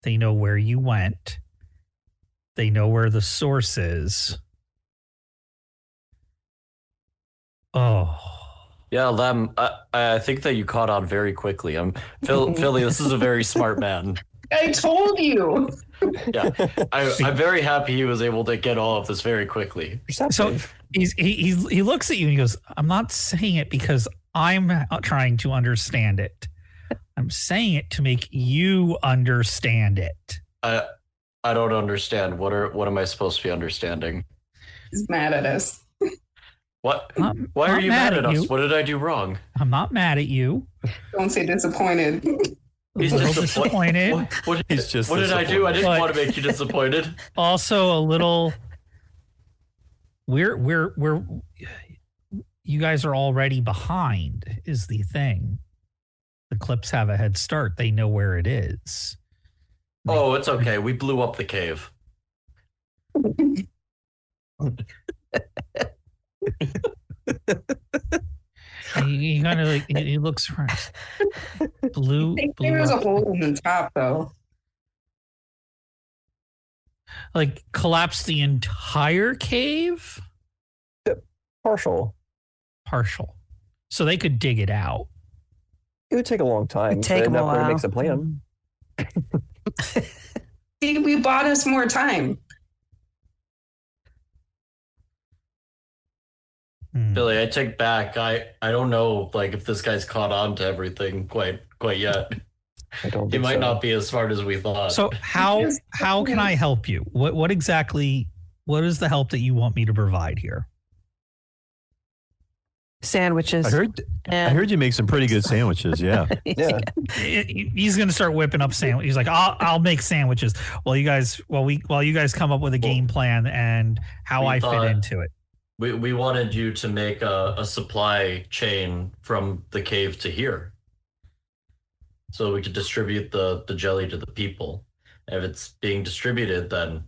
They know where you went. They know where the source is. Oh. Yeah, Lem, I think that you caught on very quickly. Philly, this is a very smart man. I told you. Yeah, I'm very happy he was able to get all of this very quickly. So he looks at you and he goes, I'm not saying it because I'm trying to understand it. I'm saying it to make you understand it. I don't understand. What am I supposed to be understanding? He's mad at us. What? Why are you mad at us? What did I do wrong? I'm not mad at you. Don't say disappointed. He's disappointed. What did I do? I didn't want to make you disappointed. Also, a little. We're you guys are already behind. Is the thing. The clips have a head start. They know where it is. Oh, it's okay. We blew up the cave. He kind of like he looks around. Blue. I think there was a hole in the top, though. Like collapse the entire cave. Partial. So they could dig it out. It would take a long time. It'd take them a while. Makes a plan. See, we bought us more time. Billy, I take back. I don't know if this guy's caught on to everything quite yet. He might not be as smart as we thought. So how can I help you? What exactly? What is the help that you want me to provide here? Sandwiches. I heard you make some pretty good sandwiches. Yeah. Yeah. He's going to start whipping up sandwiches. He's like, I'll make sandwiches while you guys come up with a game plan and how I fit into it. We wanted you to make a supply chain from the cave to here, so we could distribute the jelly to the people. If it's being distributed, then,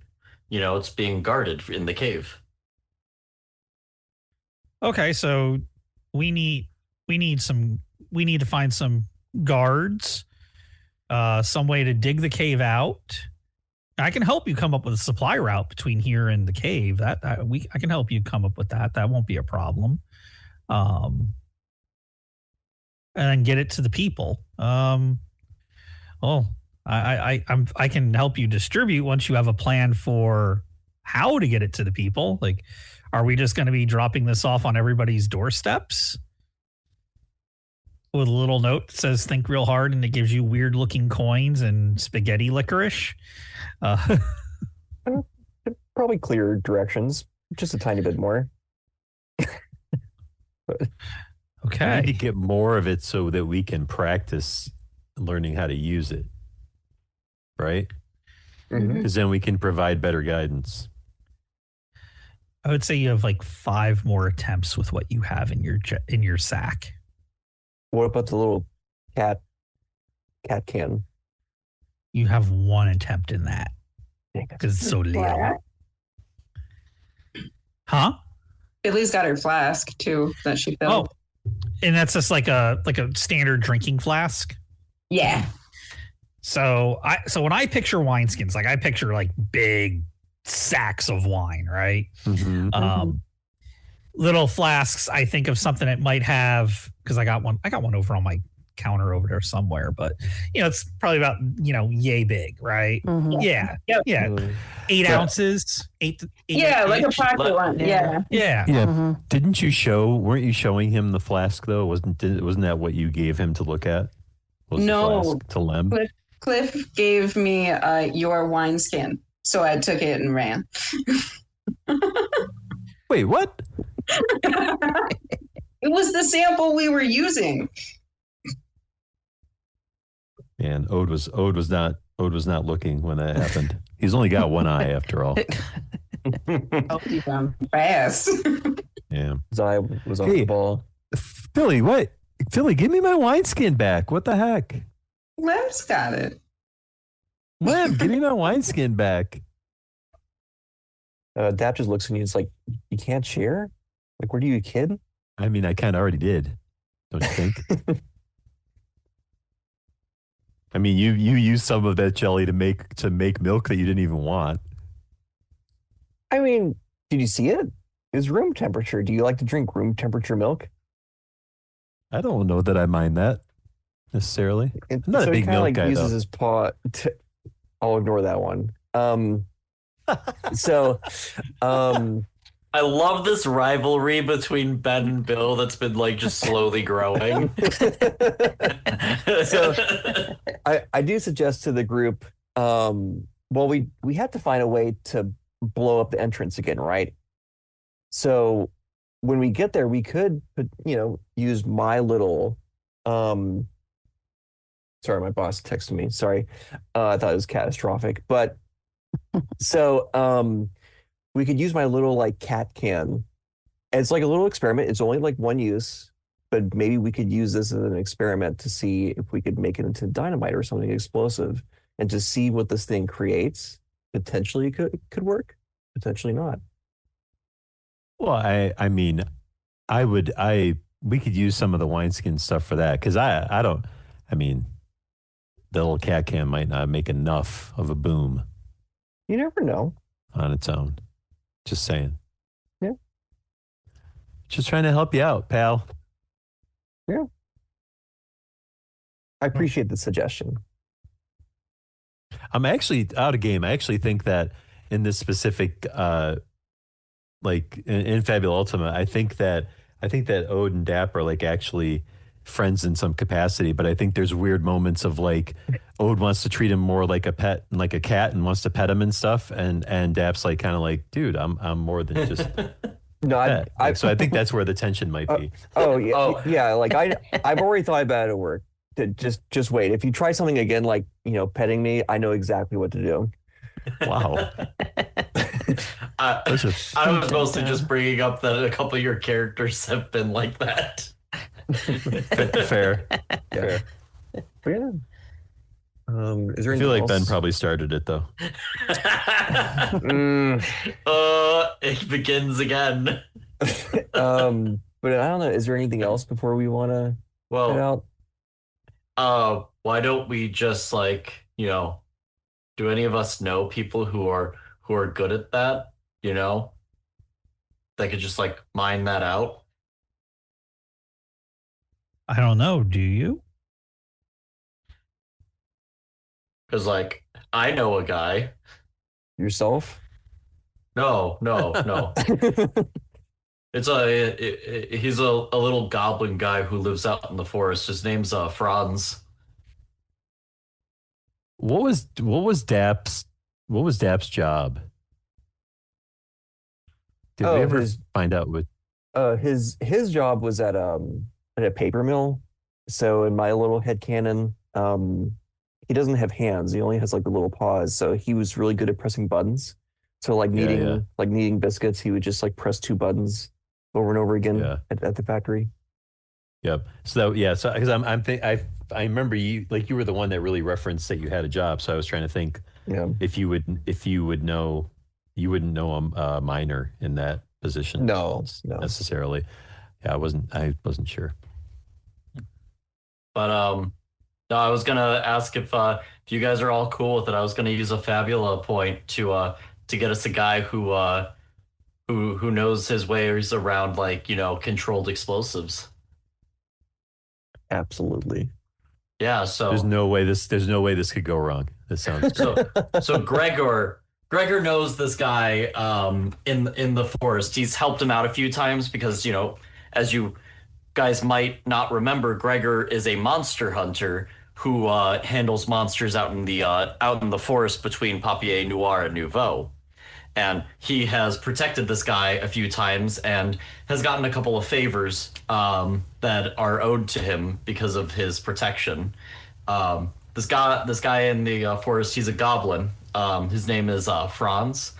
it's being guarded in the cave. Okay, so we need we need to find some guards, some way to dig the cave out. I can help you come up with a supply route between here and the cave. I can help you come up with that. That won't be a problem. And then get it to the people. Oh, I can help you distribute once you have a plan for how to get it to the people. Like, are we just going to be dropping this off on everybody's doorsteps with a little note that says "Think real hard" and it gives you weird looking coins and spaghetti licorice? Probably clear directions, just a tiny bit more. Okay. We need to get more of it so that we can practice learning how to use it. Right? Because then we can provide better guidance. I would say you have like 5 more attempts with what you have in your sack. What about the little cat can? You have 1 attempt in that because it's so little. Huh? Billy's got her flask too that she filled. Oh, and that's just like a standard drinking flask. Yeah. So when I picture wineskins, like I picture like big sacks of wine, right? Little flasks, I think of something that might have, because I got one over on my counter over there somewhere, but it's probably about yay big, right? Yeah. Yep. Yeah. 8 ounces, 8 Yeah, like a pocket one. Yeah. Yeah. Weren't you showing him the flask though? Wasn't that what you gave him to look at? Was the No. flask to Lem? Cliff gave me your wineskin, so I took it and ran. Wait, what? It was the sample we were using. Man, Ode was not looking when that happened. He's only got one eye after all. Oh, he's fast. Yeah. His eye was off the ball. Philly, what? Philly, give me my wineskin back. What the heck? Lem's got it. Lem, give me my wineskin back. Dap just looks at you and it's like, you can't share? Like, what are you, a kid? I mean, I kind of already did. Don't you think? I mean, you used some of that jelly to make milk that you didn't even want. I mean, did you see it? It was room temperature. Do you like to drink room temperature milk? I don't know that I mind that necessarily. I'm not so a big he kinda, milk guy, uses though. his paw. I'll ignore that one. I love this rivalry between Ben and Bill that's been just slowly growing. So I do suggest to the group, we have to find a way to blow up the entrance again, right? So when we get there, we could, use my little, sorry, my boss texted me. Sorry. I thought it was catastrophic, but so, we could use my little cat can. It's like a little experiment. It's only one use, but maybe we could use this as an experiment to see if we could make it into dynamite or something explosive and to see what this thing creates. Potentially it could work, potentially not. Well, I mean, we could use some of the wineskin stuff for that because the little cat can might not make enough of a boom. You never know. On its own. Just saying. Yeah. Just trying to help you out, pal. Yeah. I appreciate the suggestion. I'm actually out of game. I actually think that in this specific, in Fabula Ultima, I think that Ode and Dap are actually friends in some capacity, but I think there's weird moments of Ode wants to treat him more like a pet and like a cat and wants to pet him and stuff, and Dap's dude, I'm more than just no, so I think that's where the tension might be. Yeah. I've already thought about it at work. Just wait. If you try something again, petting me, I know exactly what to do. Wow. I was mostly just bringing up that a couple of your characters have been like that. Fair. Yeah. Yeah. Is there I anything feel like else? Ben probably started it though. It begins again. But I don't know. Is there anything else before we want to head Well, out? why don't we just do any of us know people who are good at that? They could just mine that out. I don't know. Do you? Because I know a guy. Yourself? No. He's a little goblin guy who lives out in the forest. His name's Franz. What was Dap's job? Did we ever find out what? His job was at a paper mill. So in my little headcanon, he doesn't have hands. He only has the little paws. So he was really good at pressing buttons. So kneading biscuits, he would just press two buttons over and over again at the factory. Yep. So because I remember you were the one that really referenced that you had a job. So I was trying to think if you would know, you wouldn't know a miner in that position. No. Necessarily. Yeah, I wasn't sure. But no, I was gonna ask if you guys are all cool with it. I was gonna use a Fabula point to get us a guy who knows his ways around controlled explosives. Absolutely. Yeah, so there's no way this could go wrong. This sounds so Gregor knows this guy in the forest. He's helped him out a few times because as you guys might not remember, Gregor is a monster hunter who handles monsters out in the forest between Papier Noir and Nouveau. And he has protected this guy a few times and has gotten a couple of favors that are owed to him because of his protection. This guy in the forest, he's a goblin. His name is Franz,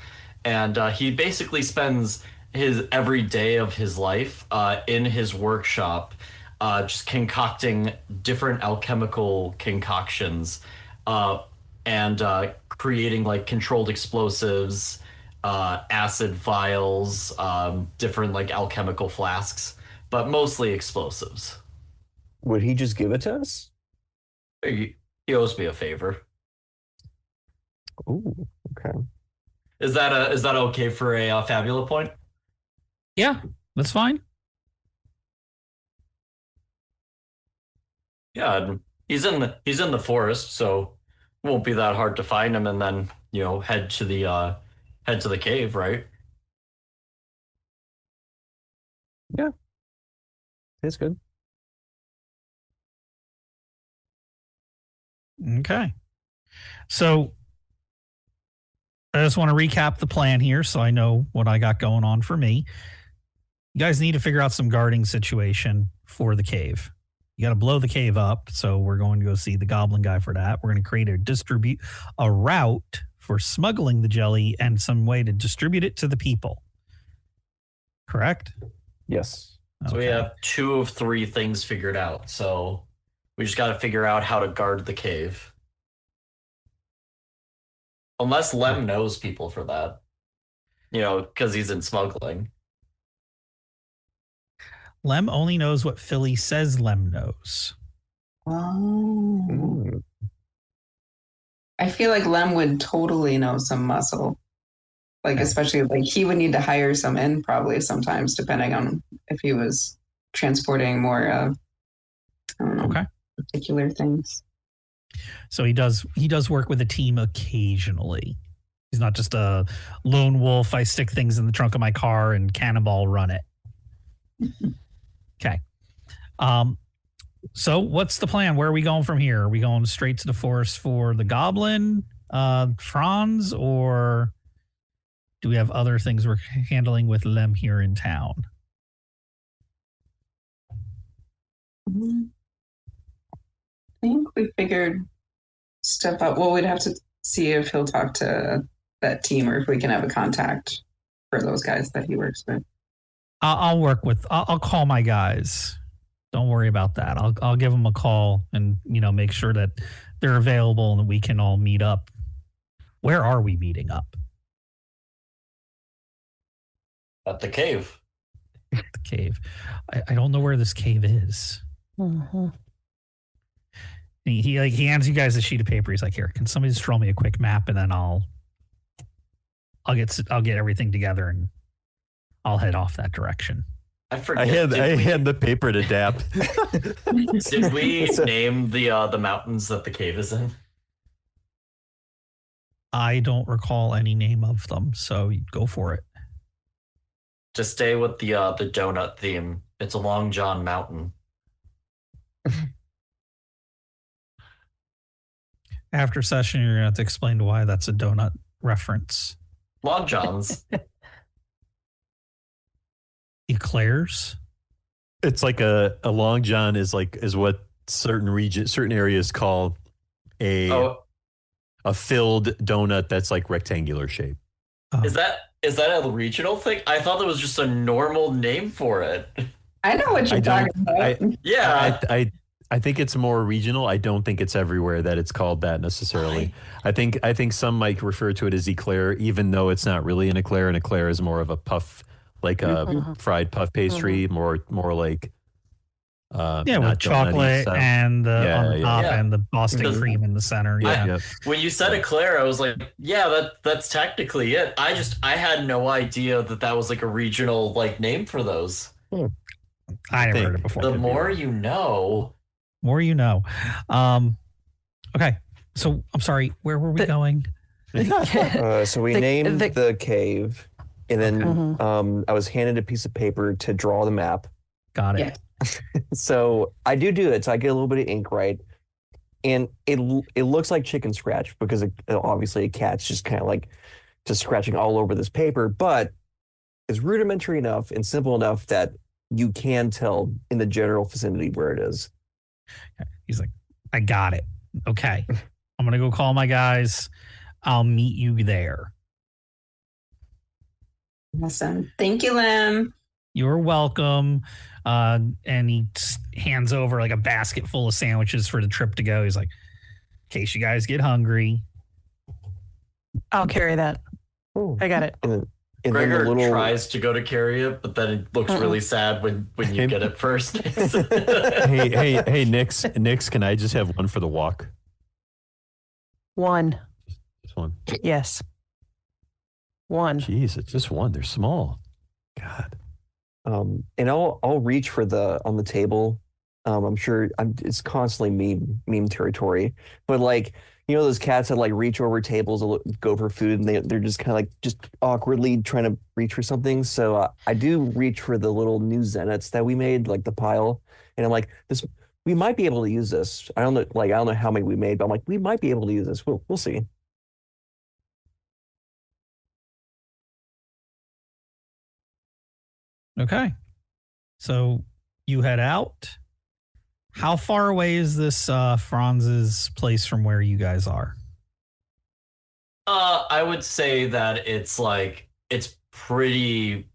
and he basically spends every day of his life in his workshop, just concocting different alchemical concoctions and creating controlled explosives. Acid vials, different alchemical flasks, but mostly explosives. Would he just give it to us? He owes me a favor. Ooh, okay. Is that okay for a Fabula point? Yeah, that's fine. Yeah, and he's in the forest, so it won't be that hard to find him, and then head to the cave, right? Yeah. It's good. Okay. So I just want to recap the plan here so I know what I got going on for me. You guys need to figure out some guarding situation for the cave. You got to blow the cave up. So we're going to go see the goblin guy for that. We're going to create a route for smuggling the jelly and some way to distribute it to the people. Correct? Yes. So we have 2 of 3 things figured out. So we just got to figure out how to guard the cave. Unless Lem knows people for that. Because he's in smuggling. Lem only knows what Philly says Lem knows. Oh. Mm. I feel like Lem would totally know some muscle. Especially he would need to hire some in probably sometimes, depending on if he was transporting more I don't know, particular things. So he does work with a team occasionally. He's not just a lone wolf. I stick things in the trunk of my car and cannonball run it. Okay. So what's the plan? Where are we going from here? Are we going straight to the forest for the goblin, Franz, or do we have other things we're handling with Lem here in town? I think we figured stuff out. Well, we'd have to see if he'll talk to that team or if we can have a contact for those guys that he works with. I'll call my guys. Don't worry about that. I'll give them a call and make sure that they're available and we can all meet up. Where are we meeting up? At the cave. The cave. I don't know where this cave is. Mm-hmm. He hands you guys a sheet of paper. He's like, here, can somebody just draw me a quick map and then I'll get everything together and I'll head off that direction. I forget. I had the paper to Dap. Did we name the mountains that the cave is in? I don't recall any name of them, so go for it. Just stay with the donut theme. It's a Long John Mountain. After session, you're gonna have to explain why that's a donut reference. Long Johns. Eclairs. It's like a long john is what certain areas call a filled donut that's like rectangular shape. Is that a regional thing? I thought that was just a normal name for it. I know what you're talking about. Yeah. I think it's more regional. I don't think it's everywhere that it's called that necessarily. I think some might refer to it as eclair, even though it's not really an eclair. An eclair is more of a puff, like a fried puff pastry, more like with chocolate and on the top and the Boston cream in the center. Yeah. When you said eclair, I was like, yeah, that's technically it. I had no idea that was like a regional like name for those. I never heard it before. The more you know. More you know. Okay. So I'm sorry, where were we going? So we named the cave, and then I was handed a piece of paper to draw the map. Got it. Yeah. So I do it. So I get a little bit of ink, right? And it looks like chicken scratch because obviously a cat's just kind of like just scratching all over this paper, but it's rudimentary enough and simple enough that you can tell in the general vicinity where it is. He's like, I got it. Okay. I'm going to go call my guys. I'll meet you there. Awesome. Thank you, Lim. You're welcome. And he hands over like a basket full of sandwiches for the trip to go. He's like, in case you guys get hungry. I'll carry that. Oh. I got it. And Gregor tries to go to carry it, but then it looks really sad when you get it first. hey, Nix, can I just have one for the walk? One. Just one. Yes. One. Jeez, it's just one. They're small. God. And I'll reach for on the table. I'm sure it's constantly meme territory, but like, those cats that like reach over tables to go for food, and they're just kind of like just awkwardly trying to reach for something. So I do reach for the little new Zenits that we made, like the pile, and I'm like, we might be able to use this. I don't know how many we made, but I'm like, we might be able to use this. We'll see. Okay. So you head out. How far away is this Franz's place from where you guys are? I would say that it's pretty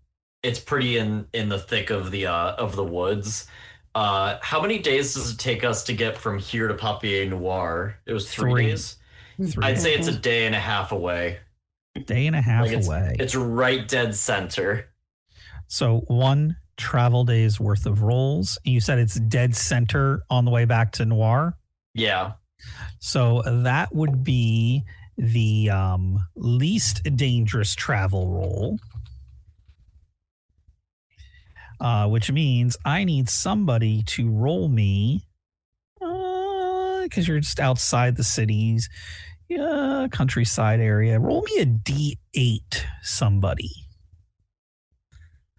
in the thick of the woods. How many days does it take us to get from here to Papier Noir? It was 3 days. I'd say it's a day and a half away. Day and a half away. It's right dead center. So 1 travel day's worth of rolls. You said it's dead center on the way back to Noir? Yeah. So that would be the least dangerous travel roll. Which means I need somebody to roll me, because you're just outside the cities, countryside area. Roll me a D8, somebody.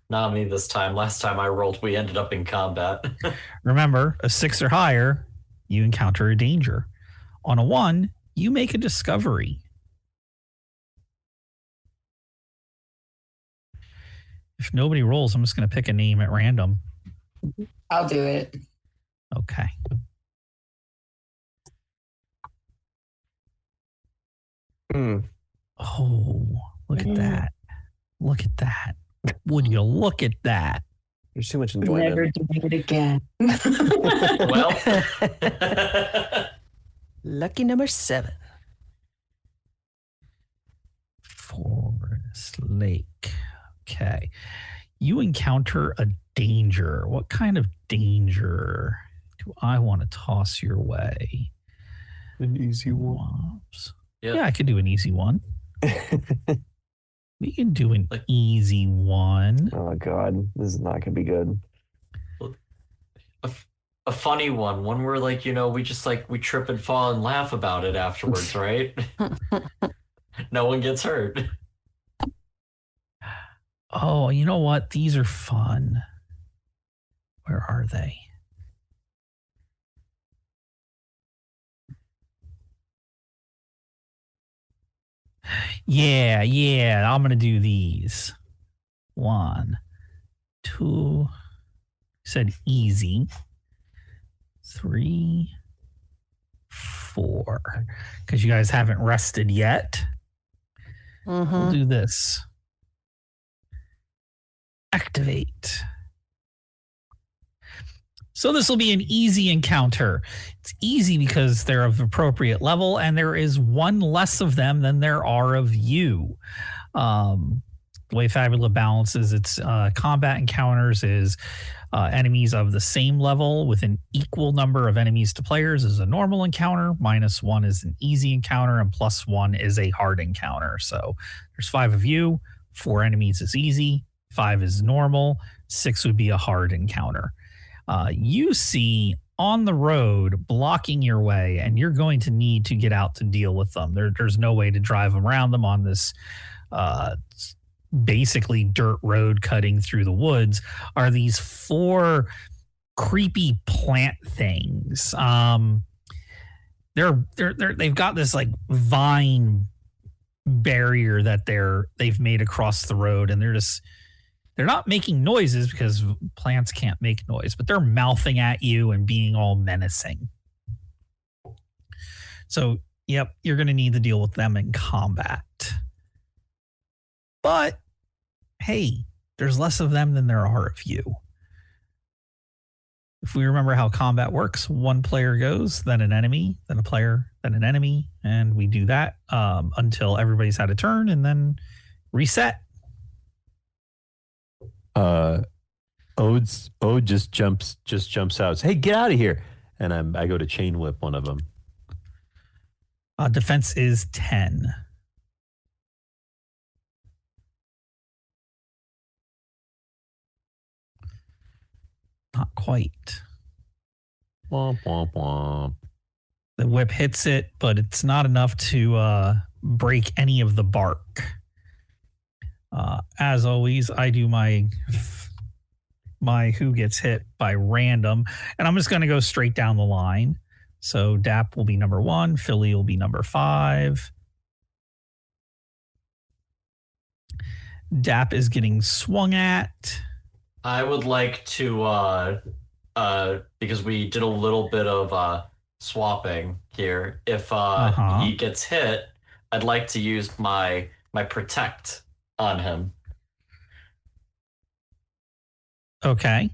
Not me this time. Last time I rolled, we ended up in combat. Remember, a 6 or higher, you encounter a danger. On a 1, you make a discovery. If nobody rolls, I'm just going to pick a name at random. I'll do it. Okay. Oh, look at that. Look at that. Would you look at that? There's too much Never enjoyment. doing it again. Well, Lucky number 7. Forest Lake. Okay. You encounter a danger. What kind of danger do I want to toss your way? An easy Wops. Yep. Yeah, I could do an easy one. We can do an easy one. Oh God, this is not gonna be good. a funny one where like, we just like we trip and fall and laugh about it afterwards, right? No one gets hurt. Oh, you know what? These are fun. Where are they? Yeah. I'm going to do these. 1, 2. Said easy. 3, 4. Because you guys haven't rested yet. We'll do this. Activate. So this will be an easy encounter. It's easy because they're of appropriate level, and there is one less of them than there are of you. The way Fabula balances its combat encounters is enemies of the same level with an equal number of enemies to players is a normal encounter, -1 is an easy encounter, and +1 is a hard encounter. So there's 5 of you, 4 enemies is easy, 5 is normal, 6 would be a hard encounter. You see on the road blocking your way, and you're going to need to get out to deal with them. There's no way to drive around them on this basically dirt road cutting through the woods. Are these 4 creepy plant things. They've got this like vine barrier that they've made across the road, and they're not making noises because plants can't make noise, but they're mouthing at you and being all menacing. So, yep, you're going to need to deal with them in combat. But, hey, there's less of them than there are of you. If we remember how combat works, 1 player goes, then an enemy, then a player, then an enemy, and we do that until everybody's had a turn and then reset. Ode just jumps out. Hey, get out of here! And I go to chain whip one of them. Defense is 10. Not quite. Womp womp womp. The whip hits it, but it's not enough to break any of the bark. As always, I do my who gets hit by random, and I'm just going to go straight down the line. So Dap will be number 1, Philly will be number 5. Dap is getting swung at. I would like to, because we did a little bit of swapping here. If he gets hit, I'd like to use my protect on him. Okay.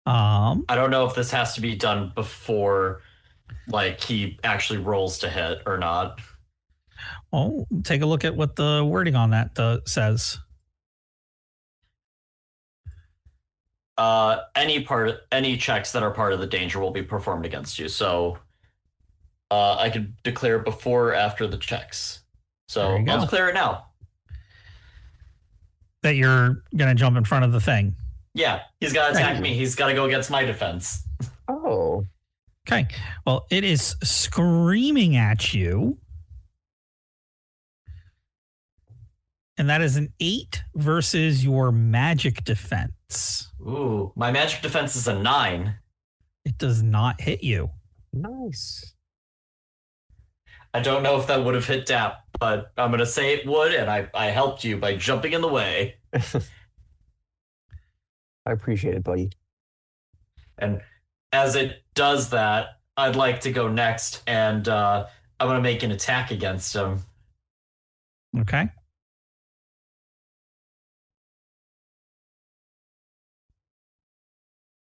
I don't know if this has to be done before, like, he actually rolls to hit or not. Well, take a look at what the wording on that says. Any checks that are part of the danger will be performed against you. So I could declare before or after the checks. So I'll declare it now. That you're going to jump in front of the thing. Yeah, he's got to attack me. He's got to go against my defense. Oh. Okay. Well, it is screaming at you. And that is an 8 versus your magic defense. Ooh, my magic defense is a 9. It does not hit you. Nice. I don't know if that would have hit Dap, but I'm going to say it would, and I helped you by jumping in the way. I appreciate it, buddy. And as it does that, I'd like to go next, and I'm going to make an attack against him. Okay.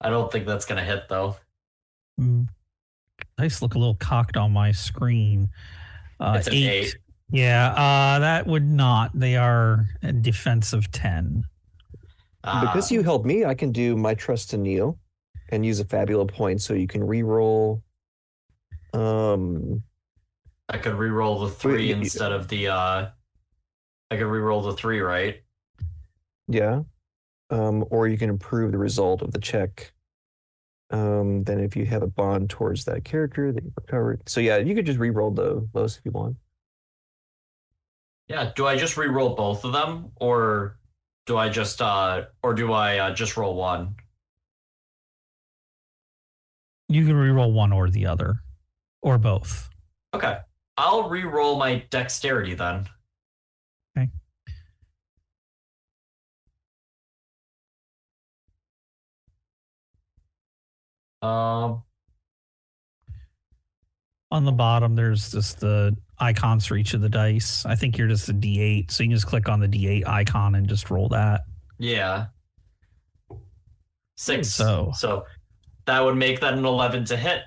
I don't think that's gonna hit though. Dice look a little cocked on my screen. It's an 8. Yeah, that would not. They are a defensive 10. Because you helped me, I can do my trust in you and use a Fabula point so you can re-roll. I could re-roll the 3 instead of the I could re-roll the 3, right? Yeah. Or you can improve the result of the check. Then if you have a bond towards that character that you recovered. So yeah, you could just re-roll those if you want. Yeah, do I just re-roll both of them or do I just just roll one? You can re-roll one or the other, or both. Okay. I'll re-roll my dexterity then. Okay. Um, On the bottom, there's just the icons for each of the dice. I think you're just a D8, so you can just click on the D8 icon and just roll that. yeah. 6. So that would make that an 11 to hit.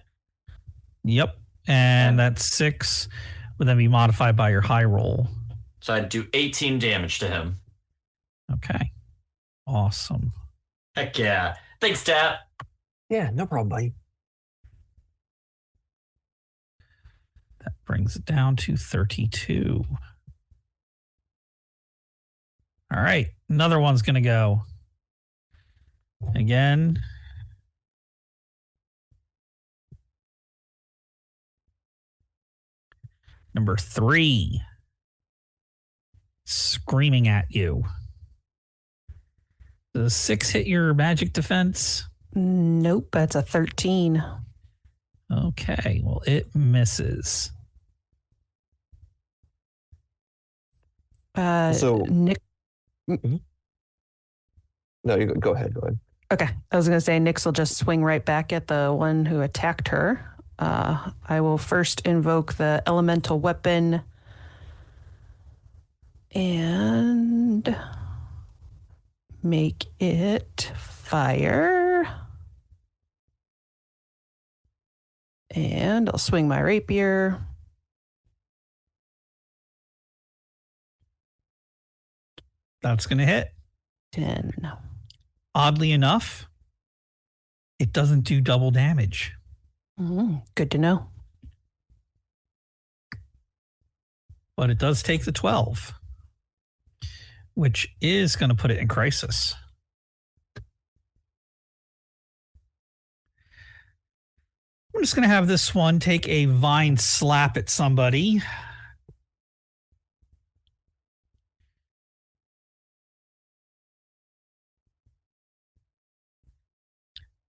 Yep. And that 6 would then be modified by your high roll. So I'd do 18 damage to him. Okay. Awesome. Heck yeah. Thanks, Dad. Yeah, no problem, buddy. That brings it down to 32. All right. Another one's going to go. Again. Number 3. Screaming at you. Does 6 hit your magic defense? Nope, that's a 13. Okay, well, it misses. So Nick. No, you go ahead. Go ahead. Okay, I was going to say Nyx will just swing right back at the one who attacked her. I will first invoke the elemental weapon and make it fire. And I'll swing my rapier. That's going to hit. 10. Oddly enough, it doesn't do double damage. Good to know. But it does take the 12, which is going to put it in crisis. I'm just going to have this one take a vine slap at somebody.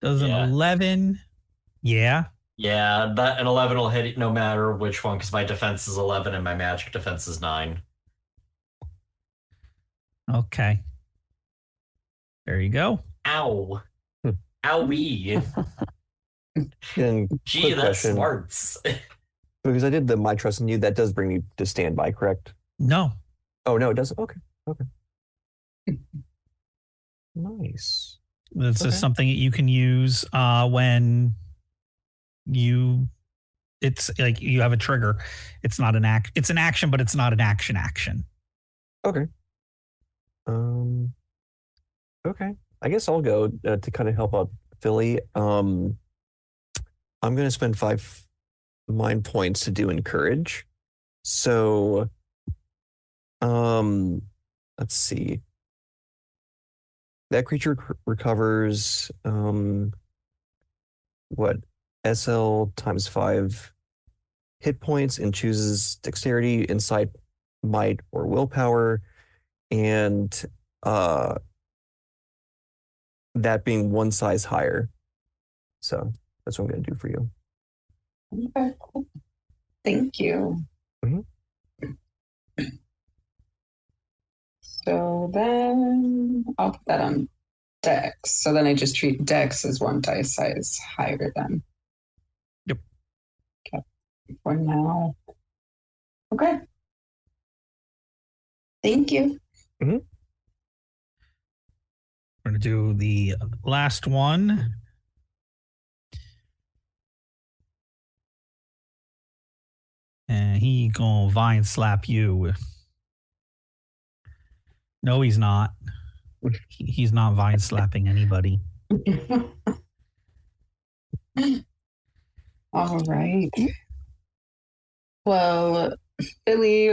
Does an 11. Yeah. Yeah, that an 11 will hit no matter which one because my defense is 11 and my magic defense is 9. Okay. There you go. Ow. Owie. And Gee, that's question, smarts. because I did the my trust in you, that does bring me to standby, correct? No. Oh no, it doesn't. Okay. Nice. This is something that you can use when it's like you have a trigger. It's not an act. It's an action, but it's not an action. Okay. Okay. I guess I'll go to kind of help out Philly. I'm going to spend 5 mind points to do encourage. So, let's see. That creature recovers SL times 5 hit points and chooses dexterity, insight, might, or willpower, and that being one size higher. So that's what I'm going to do for you. Okay, cool. Thank you. So then I'll put that on Dex. So then I just treat Dex as one dice size higher then. Yep. Okay. For now. Okay. Thank you. We're going to do the last one. And he gonna vine slap you. No, he's not. He's not vine slapping anybody. All right. Well, Philly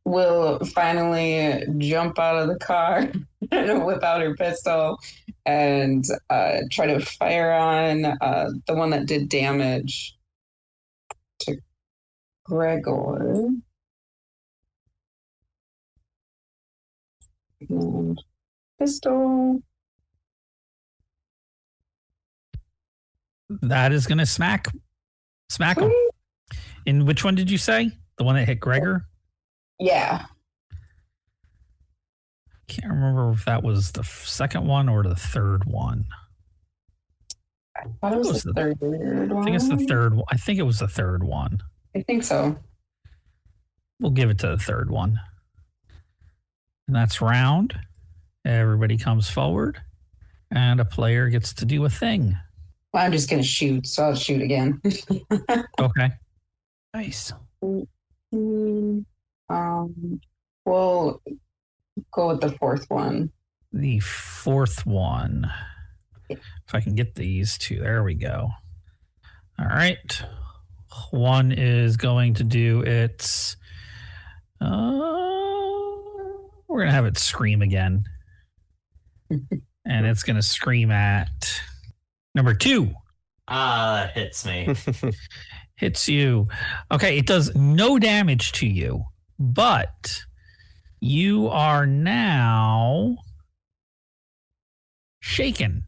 will finally jump out of the car and whip out her pistol and try to fire on the one that did damage to Gregor. And pistol. That is gonna smack him. And which one did you say? The one that hit Gregor? Yeah. Can't remember if that was the second one or the third one. I thought it was the third one. I think it's the third one. I think it was the third one. I think so. We'll give it to the third one. And that's round. Everybody comes forward. And a player gets to do a thing. Well, I'm just going to shoot, so I'll shoot again. Okay. Nice. We'll go with the fourth one. The fourth one. If I can get these two. There we go. All right. One is going to do its... we're going to have it scream again. And it's going to scream at number 2. That hits me. Hits you. Okay, it does no damage to you, but you are now shaken.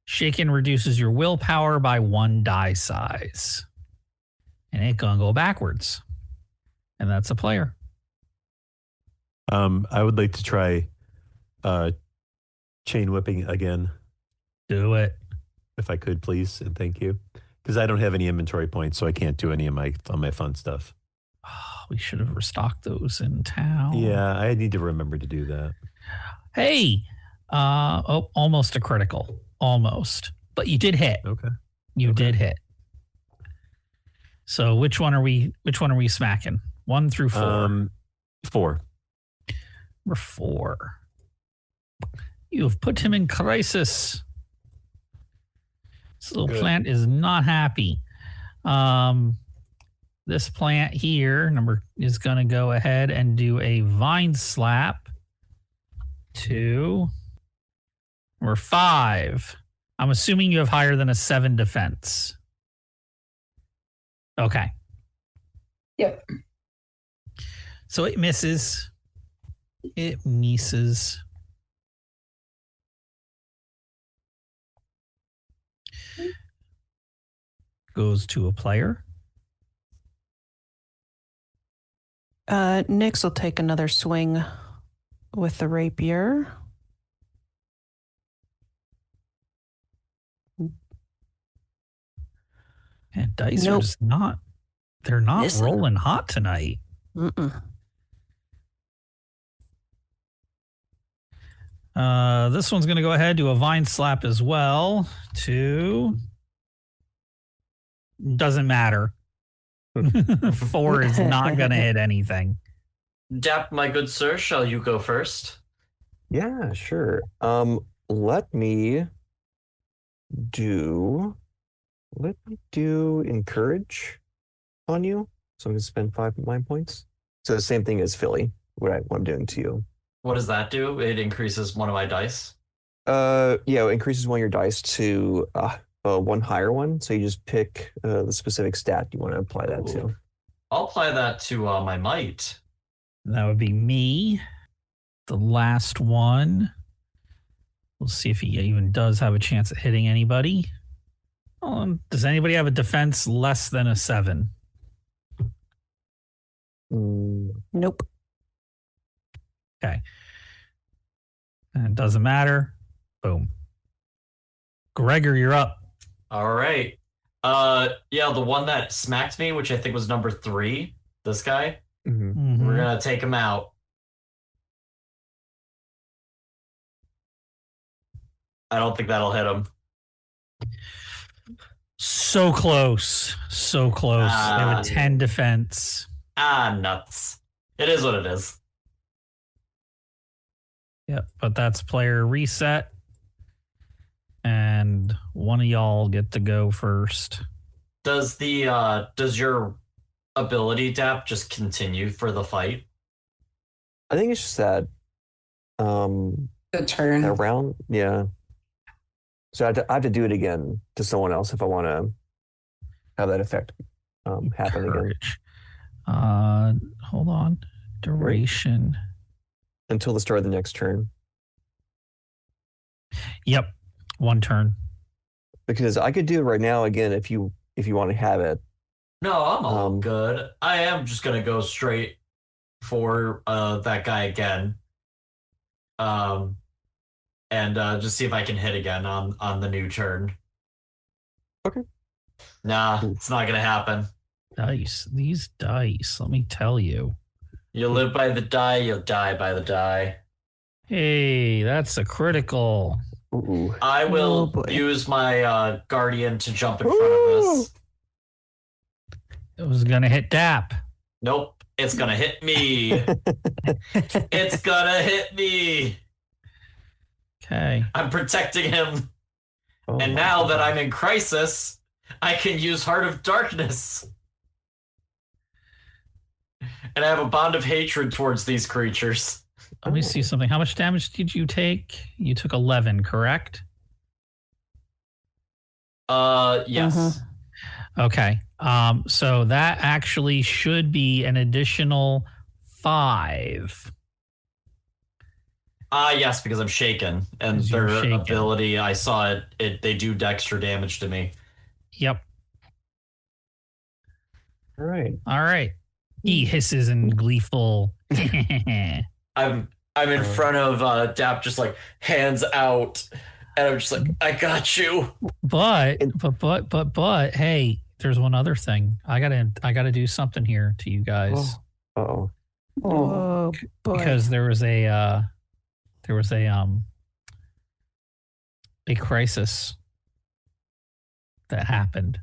Shaken reduces your willpower by 1 die size. And it gonna go backwards. And that's a player. I would like to try chain whipping again, Do it. if I could, please, and thank you. Because I don't have any inventory points, so I can't do any of my fun stuff. Oh, we should have restocked those in town. Yeah, I need to remember to do that. Hey, almost a critical. Almost. But you did hit. Okay. You did hit. So which one are we smacking? 1 through 4. 4. Number 4. You have put him in crisis. This little plant is not happy. This plant here is going to go ahead and do a vine slap to number 5. I'm assuming you have higher than a 7 defense. Okay. Yep. So it misses. It misses. Goes to a player. Nyx will take another swing with the rapier. And dice are just not, they're not rolling hot tonight. Mm-mm. This one's going to go ahead, do a vine slap as well doesn't matter. 4 is not going to hit anything. Dap, my good sir, shall you go first? Yeah, sure. Let me do encourage on you. So I'm gonna spend 5 mind points. So the same thing as Philly, what I'm doing to you. What does that do? It increases one of my dice. Yeah, it increases one of your dice to one higher one. So you just pick the specific stat you want to apply that to. I'll apply that to my might. That would be me. The last one. We'll see if he even does have a chance at hitting anybody. Does anybody have a defense less than a 7? Nope. Okay. And it doesn't matter. Boom. Gregor, you're up. All right. Yeah, the one that smacked me, which I think was number 3, this guy. Mm-hmm. We're gonna take him out. I don't think that'll hit him. So close. So close. They have a 10 defense. Nuts. It is what it is. Yep, but that's player reset. And one of y'all get to go first. Does your ability tap just continue for the fight? I think it's just that The turn. that round. Yeah. So I have to do it again to someone else if I want to have that effect happen again. Courage. Hold on. Duration. Until the start of the next turn. Yep. One turn. Because I could do it right now again if you want to have it. No, I'm all good. I am just gonna go straight for that guy again. And just see if I can hit again on the new turn. Okay. Nah, it's not gonna happen. Dice. These dice, let me tell you. You live by the die, you'll die by the die. Hey, that's a critical. Ooh. I will use my guardian to jump in front of this. It was going to hit Dap. Nope, it's gonna hit me. It's gonna hit me. Okay. I'm protecting him. Oh And my now that God. I'm in crisis, I can use Heart of Darkness. And I have a bond of hatred towards these creatures. Let me see something. How much damage did you take? You took 11, correct? Yes. Okay. So that actually should be an additional 5. Yes, because I'm shaken. And 'Cause their you're shaken. ability, I saw it, they do extra damage to me. Yep. All right. All right. He hisses in gleeful. I'm in front of Dap, just like hands out, and I'm just like, I got you. But hey, there's one other thing. I gotta do something here to you guys. Oh. Oh boy. Because there was a crisis that happened.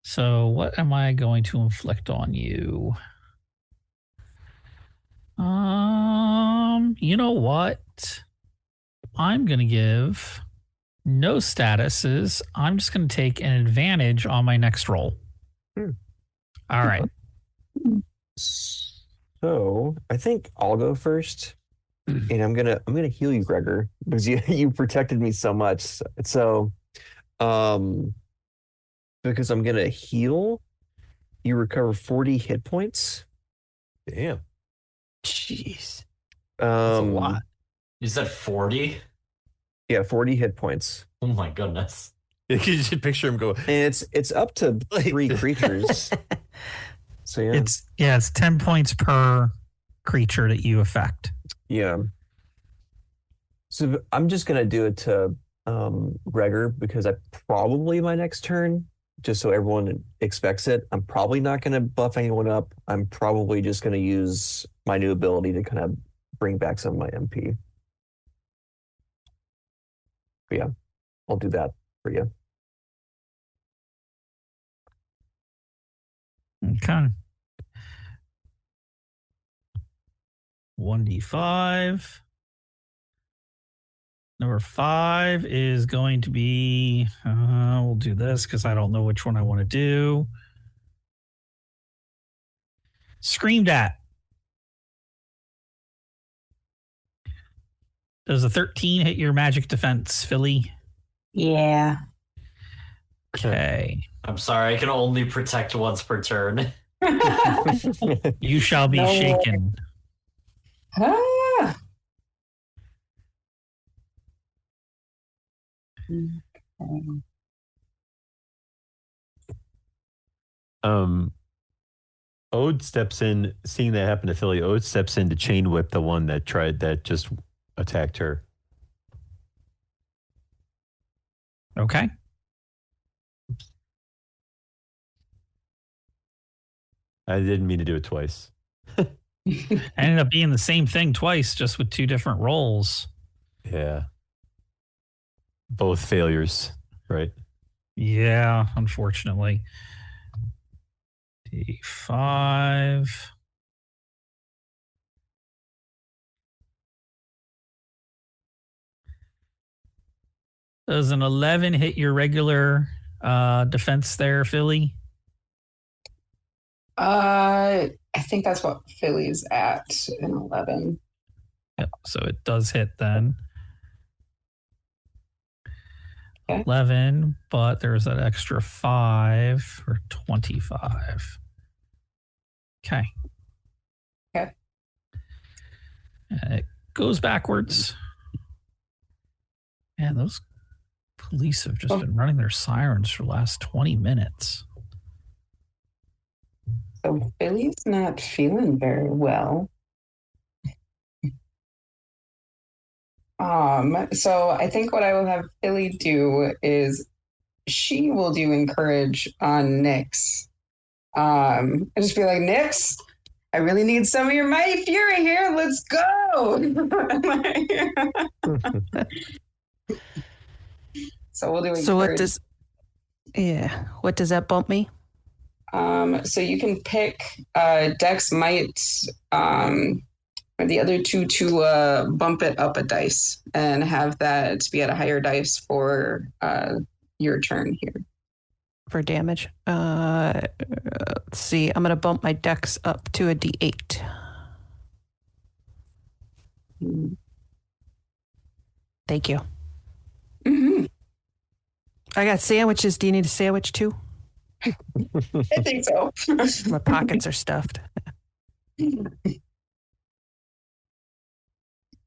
So what am I going to inflict on you? You know what? I'm gonna give no statuses. I'm just gonna take an advantage on my next roll. Hmm. All right. So I think I'll go first, and I'm gonna heal you, Gregor, because you protected me so much. So, because I'm gonna heal, you recover 40 hit points. Damn. Jeez. That's a lot. You said 40? Yeah, 40 hit points. Oh my goodness. You should picture him go. And it's up to 3 creatures. So yeah. It's 10 points per creature that you affect. Yeah. So I'm just gonna do it to Gregor because I probably my next turn, just so everyone expects it, I'm probably not gonna buff anyone up. I'm probably just gonna use my new ability to kind of bring back some of my MP. But yeah, I'll do that for you. Okay. 1d5. Number 5 is going to be, we'll do this because I don't know which one I want to do. Screamed at. Does a 13 hit your magic defense, Philly? Yeah. Okay. I'm sorry, I can only protect once per turn. You shall be No. shaken. Ah. Okay. Ode steps in, seeing that happen to Philly. Ode steps in to chain whip the one that just attacked her. Okay. I didn't mean to do it twice. Ended up being the same thing twice, just with 2 different rolls. Yeah. Both failures, right? Yeah, unfortunately. D5. Does an 11 hit your regular defense there, Philly? I think that's what Philly's at in 11. Yep, so it does hit then. Okay. 11, but there's that extra 5 for 25. Okay. Okay. And it goes backwards. Man, those police have just been running their sirens for the last 20 minutes. So Philly's not feeling very well. So I think what I will have Philly do is she will do encourage on Nyx. And just be like, Nyx, I really need some of your mighty fury here. Let's go. So we'll do encourage. So what does that bump me? So you can pick Dex Might or the other two to bump it up a dice and have that be at a higher dice for your turn here. For damage. Let's see. I'm going to bump my dex up to a D8. Thank you. Mm-hmm. I got sandwiches. Do you need a sandwich too? I think so. My pockets are stuffed.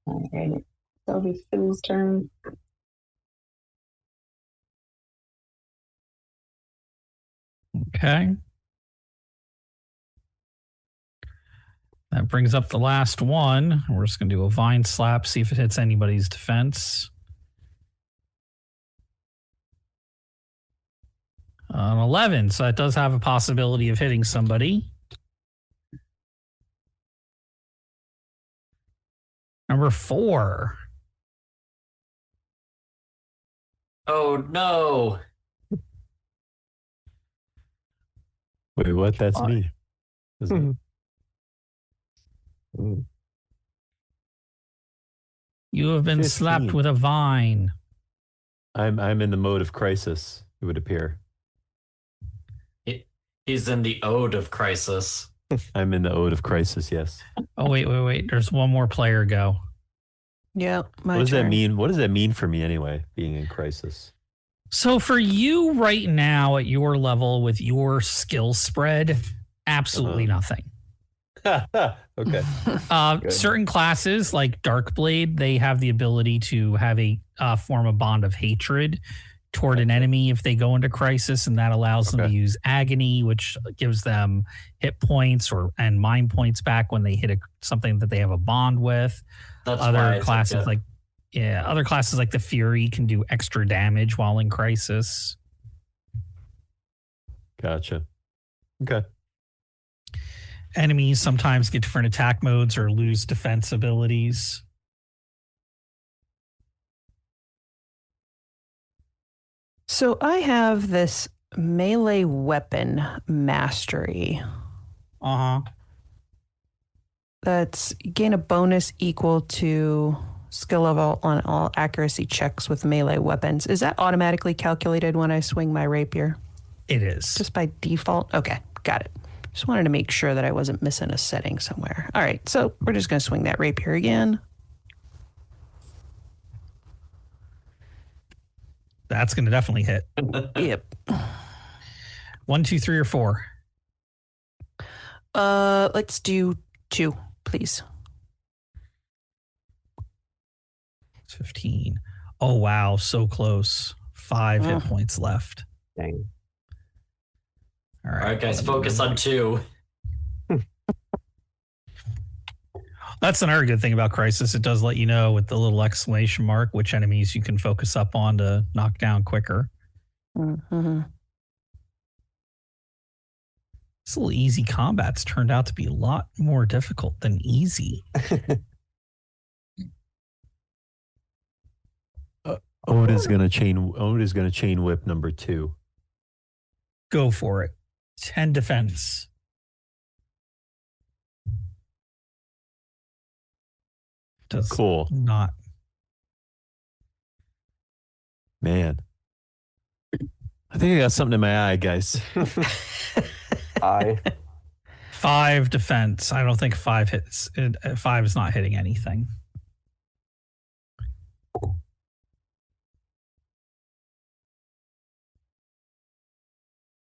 All right. That'll be Phil's turn. Okay. That brings up the last one. We're just going to do a vine slap, see if it hits anybody's defense. 11, so that does have a possibility of hitting somebody. Number 4. Oh no. Wait, what? That's me. Isn't it? You have been 15. slapped with a vine. I'm in the mode of crisis, it would appear. He's in the ode of crisis. I'm in the ode of crisis, yes. Oh, wait. There's one more player go. Yeah, What does that mean? What does that mean for me anyway, being in crisis? So for you right now at your level with your skill spread, absolutely nothing. Okay. Certain classes like Darkblade, they have the ability to have a form a bond of hatred toward an enemy if they go into crisis, and that allows them to use agony, which gives them hit points and mind points back when they hit something that they have a bond with. That's other classes other classes like the Fury can do extra damage while in crisis. Gotcha. Okay. Enemies sometimes get different attack modes or lose defense abilities. So I have this melee weapon mastery. That's you gain a bonus equal to skill level on all accuracy checks with melee weapons. Is that automatically calculated when I swing my rapier? It is. Just by default? Okay, got it. Just wanted to make sure that I wasn't missing a setting somewhere. All right, so we're just going to swing that rapier again. That's going to definitely hit. Yep. 1, 2, 3, or 4. Let's do 2, please. It's 15. Oh wow, so close. 5 hit points left. Dang. All right, guys, focus on 2. That's another good thing about Crisis. It does let you know with the little exclamation mark which enemies you can focus up on to knock down quicker. Mm-hmm. This little easy combat's turned out to be a lot more difficult than easy. Ode is gonna chain whip number 2. Go for it. 10 defense. Does Cool. not. Man. I think I got something in my eye, guys. 5 defense. I don't think 5 hits. 5 is not hitting anything.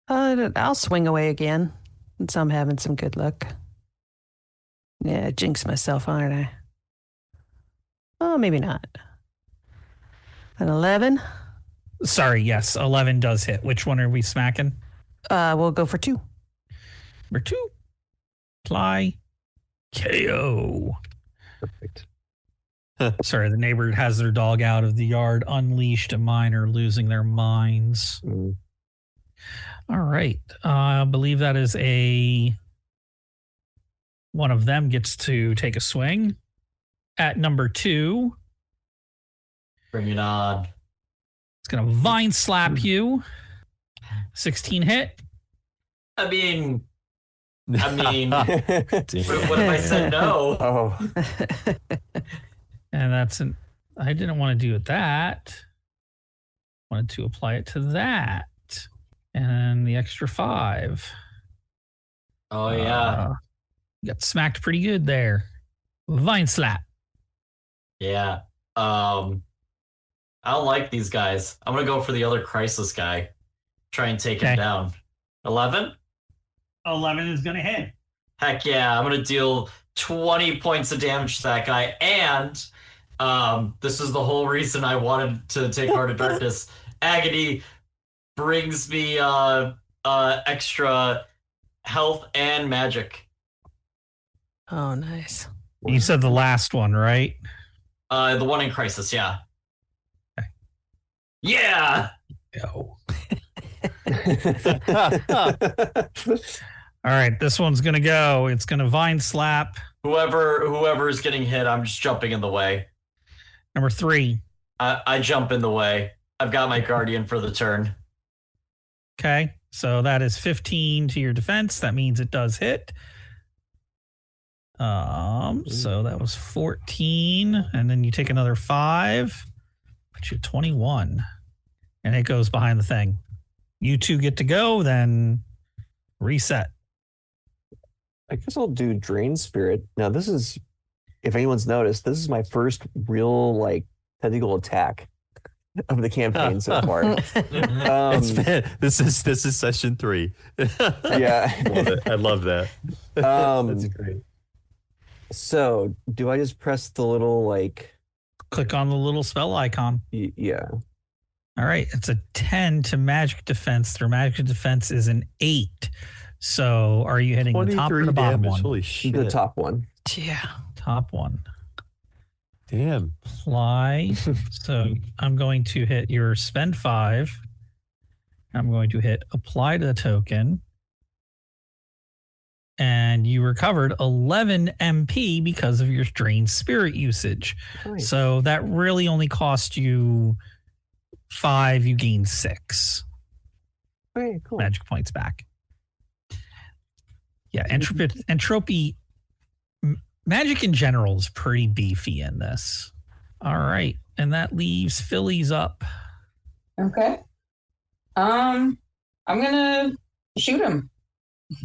I'll swing away again. Since I'm having some good luck. Yeah, jinx myself, aren't I? Oh, maybe not. An 11? Sorry, yes, 11 does hit. Which one are we smacking? We'll go for 2. Number 2. Fly. KO. Perfect. Sorry, the neighbor has their dog out of the yard, unleashed, and mine are losing their minds. Mm. All right. I believe that is one of them gets to take a swing at number 2. Bring it on. It's going to vine slap you. 16 hit. I mean, what if I said no? Oh, And that's I didn't want to do it that. Wanted to apply it to that. And the extra 5. Oh yeah, Got smacked pretty good there. Vine slap. yeah. I don't like these guys. I'm gonna go for the other crisis guy. Try and take him Okay. down. 11? 11 is going to hit. Heck yeah! I'm gonna deal 20 points of damage to that guy, and this is the whole reason I wanted to take Heart of Darkness. Agony brings me extra health and magic. Oh, nice. You said the last one, right? The one in crisis, yeah. Okay. Yeah. Go. All right, this one's going to go. It's going to vine slap. Whoever is getting hit, I'm just jumping in the way. Number 3. I jump in the way. I've got my guardian for the turn. Okay, so that is 15 to your defense. That means it does hit. So that was 14, and then you take another 5, put you at 21, and it goes behind the thing. You 2 get to go, then reset. I guess I'll do Drain Spirit. Now, this is, if anyone's noticed, this is my first real, like, tentacle attack of the campaign so far. This is session 3. Yeah. I love that. That's great. So, do I just press the little, like... Click on the little spell icon. Yeah. All right, it's a 10 to magic defense. Their magic defense is an 8. So are you hitting the top or the bottom damage. one? Holy shit. The top one. Yeah. Top one. Damn. Apply. So I'm going to hit your spend 5. I'm going to hit apply to the token. And you recovered 11 MP because of your drain spirit usage. Nice. So that really only cost you 5. You gain 6 Okay, cool. magic points back. Yeah, entropy. Magic in general is pretty beefy in this. All right, and that leaves Phillies up. Okay. I'm gonna shoot him.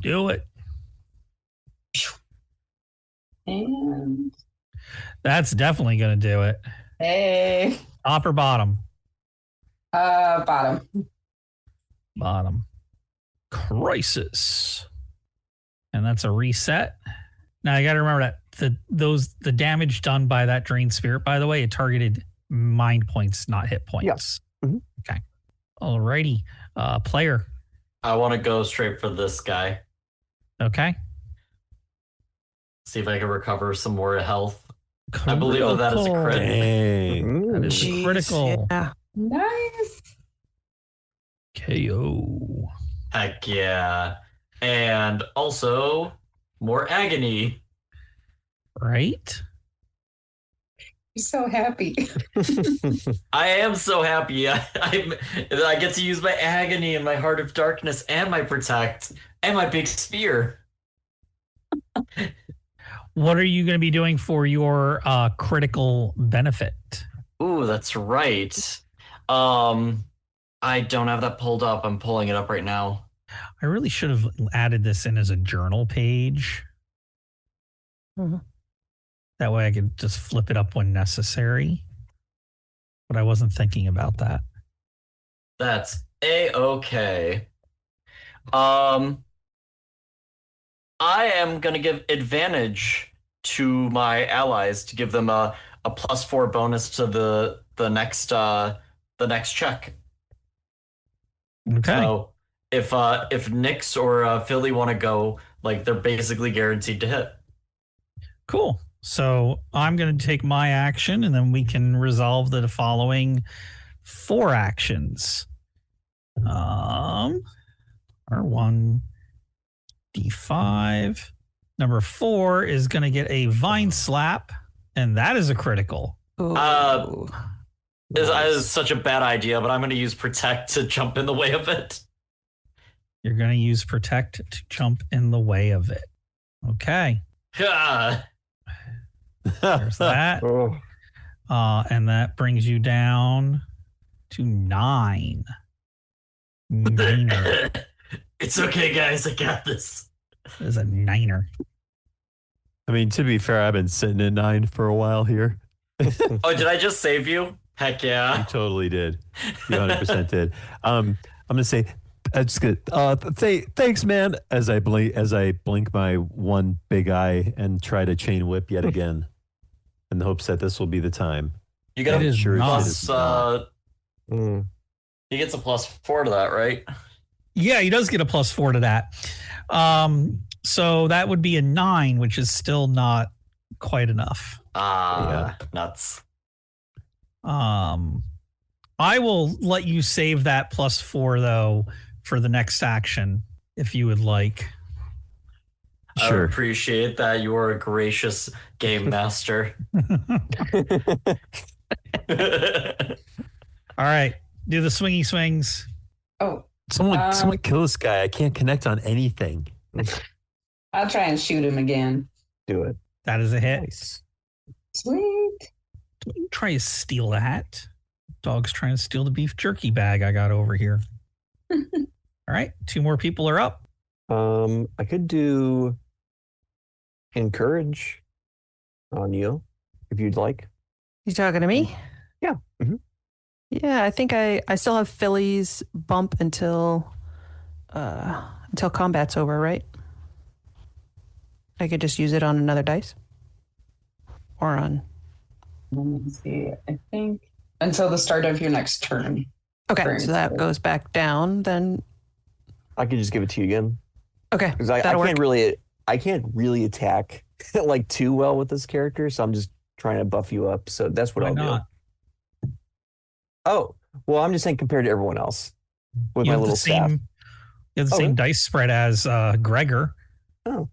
Do it. And That's definitely going to do it. hey, Top or bottom? bottom. Bottom. Crisis. And that's a reset. Now you got to remember that the damage done by that drain spirit, by the way, it targeted mind points, not hit points. Yeah. Mhm. Okay. Alrighty. Player. I want to go straight for this guy. Okay. See if I can recover some more health. I believe that is a crit. Dang. That is Jeez, critical. Yeah. Nice. KO. Heck yeah. And also more agony. Right? You're so happy. I am so happy. I get to use my agony and my heart of darkness and my protect and my big spear. What are you going to be doing for your critical benefit? Ooh, that's right. I don't have that pulled up. I'm pulling it up right now. I really should have added this in as a journal page. That way I could just flip it up when necessary. But I wasn't thinking about that. That's A-okay. I am gonna give advantage to my allies to give them a +4 bonus to the next check. Okay. So if Nyx or Philly want to go, like they're basically guaranteed to hit. Cool. So I'm going to take my action, and then we can resolve the following 4 actions. R1 D5. Number 4 is going to get a vine slap, and that is a critical. Ooh. That is such a bad idea, but I'm going to use protect to jump in the way of it. You're going to use protect to jump in the way of it. Okay. There's that. Oh. And that brings you down to 9. Niner. It's okay, guys. I got this. Is a 9er. I mean, to be fair, I've been sitting at 9 for a while here. Oh, did I just save you? Heck You yeah. totally did. You 100% did. I'm gonna say that's good. Thanks, man. As I blink my one big eye and try to chain whip yet again, in the hopes that this will be the time. You get It a is Sure, not. it is plus. Mm. He gets a +4 to that, right? Yeah, he does get a +4 to that. So that would be a 9, which is still not quite enough. Nuts. I will let you save that +4 though for the next action if you would like. I Sure. appreciate that. You are a gracious game master. All right, do the swingy swings. Oh, Someone kill this guy. I can't connect on anything. I'll try and shoot him again. Do it. That is a hit. Nice. Sweet. Don't you try to steal that. Dog's trying to steal the beef jerky bag I got over here. All right, 2 more people are up. I could do encourage on you if you'd like. You talking to me? Yeah. Mm-hmm. Yeah, I think I still have Philly's bump until combat's over, right? I could just use it on another dice. Or on. Let me see. I think until the start of your next turn. Okay, Very so that good. goes back down. Then I could just give it to you again okay, because I that'll can't work. really attack like too well with this character, so I'm just trying to buff you up. So that's what Why I'll not? do. Oh, well, I'm just saying compared to everyone else with You my have little the staff. same. You have the Oh, same really? dice spread as Gregor. Oh.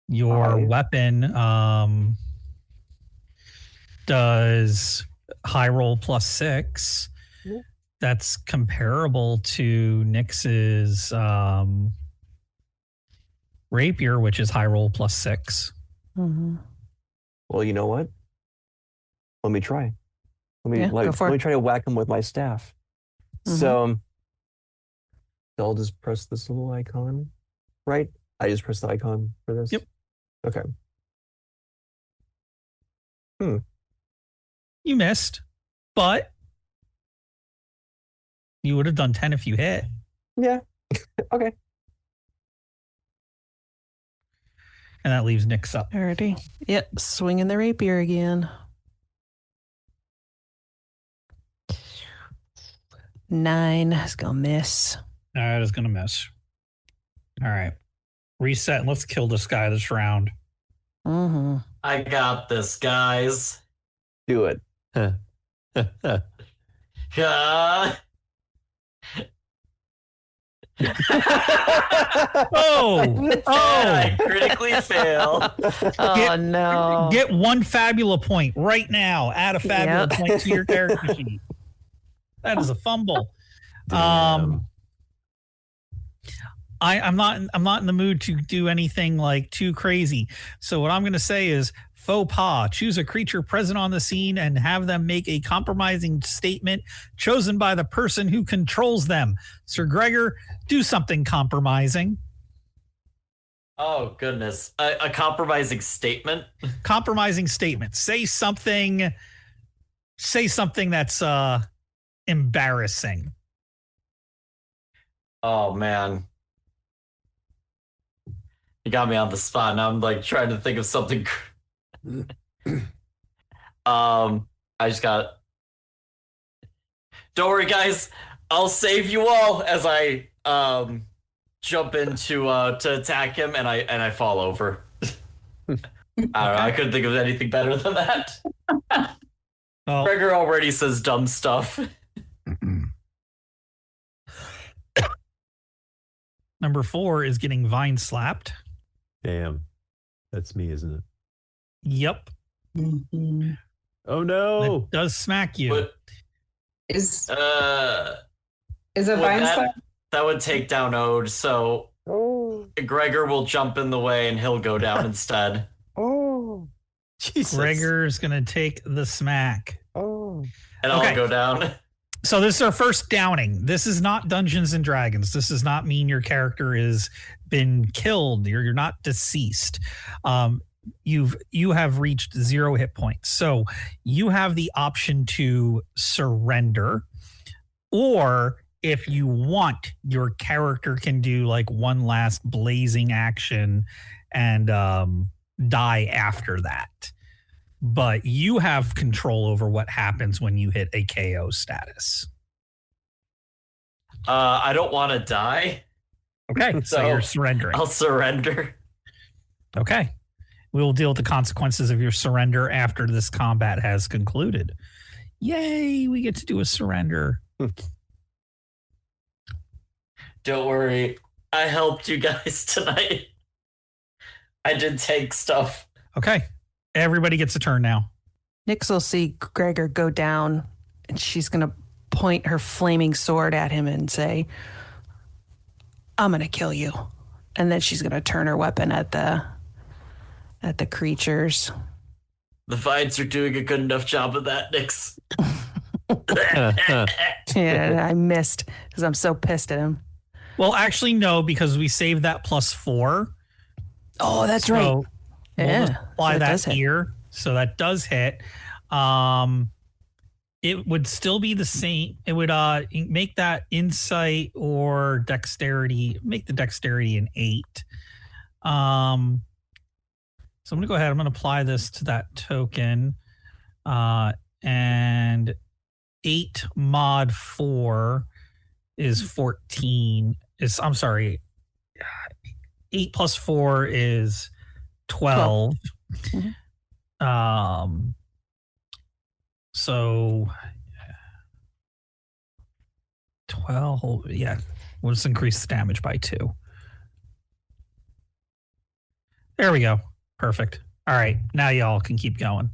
Your I- weapon does high roll +6. Yeah. That's comparable to Nyx's rapier, which is high roll +6. Mhm. Well, you know what? Let me try. Yeah, go for let me it. try to whack him with my staff. Mhm. So I'll just press this little icon, right? I just press the icon for this. Yep. Okay. You missed, but you would have done 10 if you hit. Yeah. Okay. And that leaves Nyx up. Alrighty. Yep, swinging the rapier again. 9 is gonna miss. That is going to miss. All right. Reset and let's kill this guy this round. Mm-hmm. I got this, guys. Do it. Yeah. I critically fail. Oh no. Get one Fabula point right now. Add a Fabula point to your character sheet. That is a fumble. Damn. I'm not in the mood to do anything like too crazy. So what I'm going to say is faux pas. Choose a creature present on the scene and have them make a compromising statement chosen by the person who controls them. Sir Gregor, do something compromising. Oh goodness, a compromising statement. Compromising statement. Say something that's embarrassing. Oh man. You got me on the spot. Now I'm like trying to think of something. I just got. Don't worry, guys. I'll save you all as I jump in to attack him, and I fall over. I don't know. I couldn't think of anything better than that. Well, Gregor already says dumb stuff. Number 4 is getting vine slapped. Damn. That's me, isn't it? Yep. Mhm. Oh no. That does smack you. But, Is well, a vine slap? that would take down Ode, so Gregor will jump in the way and he'll go down instead. Jesus. Gregor's going to take the smack. And Okay. I'll go down. So this is our first downing. This is not Dungeons and Dragons. This does not mean your character has been killed. You're not deceased. You have reached 0 hit points. So you have the option to surrender, or if you want, your character can do like one last blazing action and die after that. But you have control over what happens when you hit a KO status. I don't want to die. Okay, so you're surrendering. I'll surrender. Okay. We will deal with the consequences of your surrender after this combat has concluded. Yay, we get to do a surrender. Don't worry. I helped you guys tonight. I did take stuff. Okay. Everybody gets a turn now. Nyx will see Gregor go down, and she's going to point her flaming sword at him and say, I'm going to kill you. And then she's going to turn her weapon at the creatures. The vines are doing a good enough job of that, Nyx. Yeah, I missed because I'm so pissed at him. Well, actually, no, because we saved that +4. Oh, that's right. So we'll just apply so that does hit. here. So that does hit. It would still be the same. It would make that insight or dexterity. Make the dexterity an 8. So I'm going to go ahead. I'm going to apply this to that token. And 8 mod 4 is 14. I'm sorry. 8 plus 4 is 12. Mm-hmm. So 12. Yeah. We'll just increase the damage by 2. There we go. Perfect. All right. Now y'all can keep going.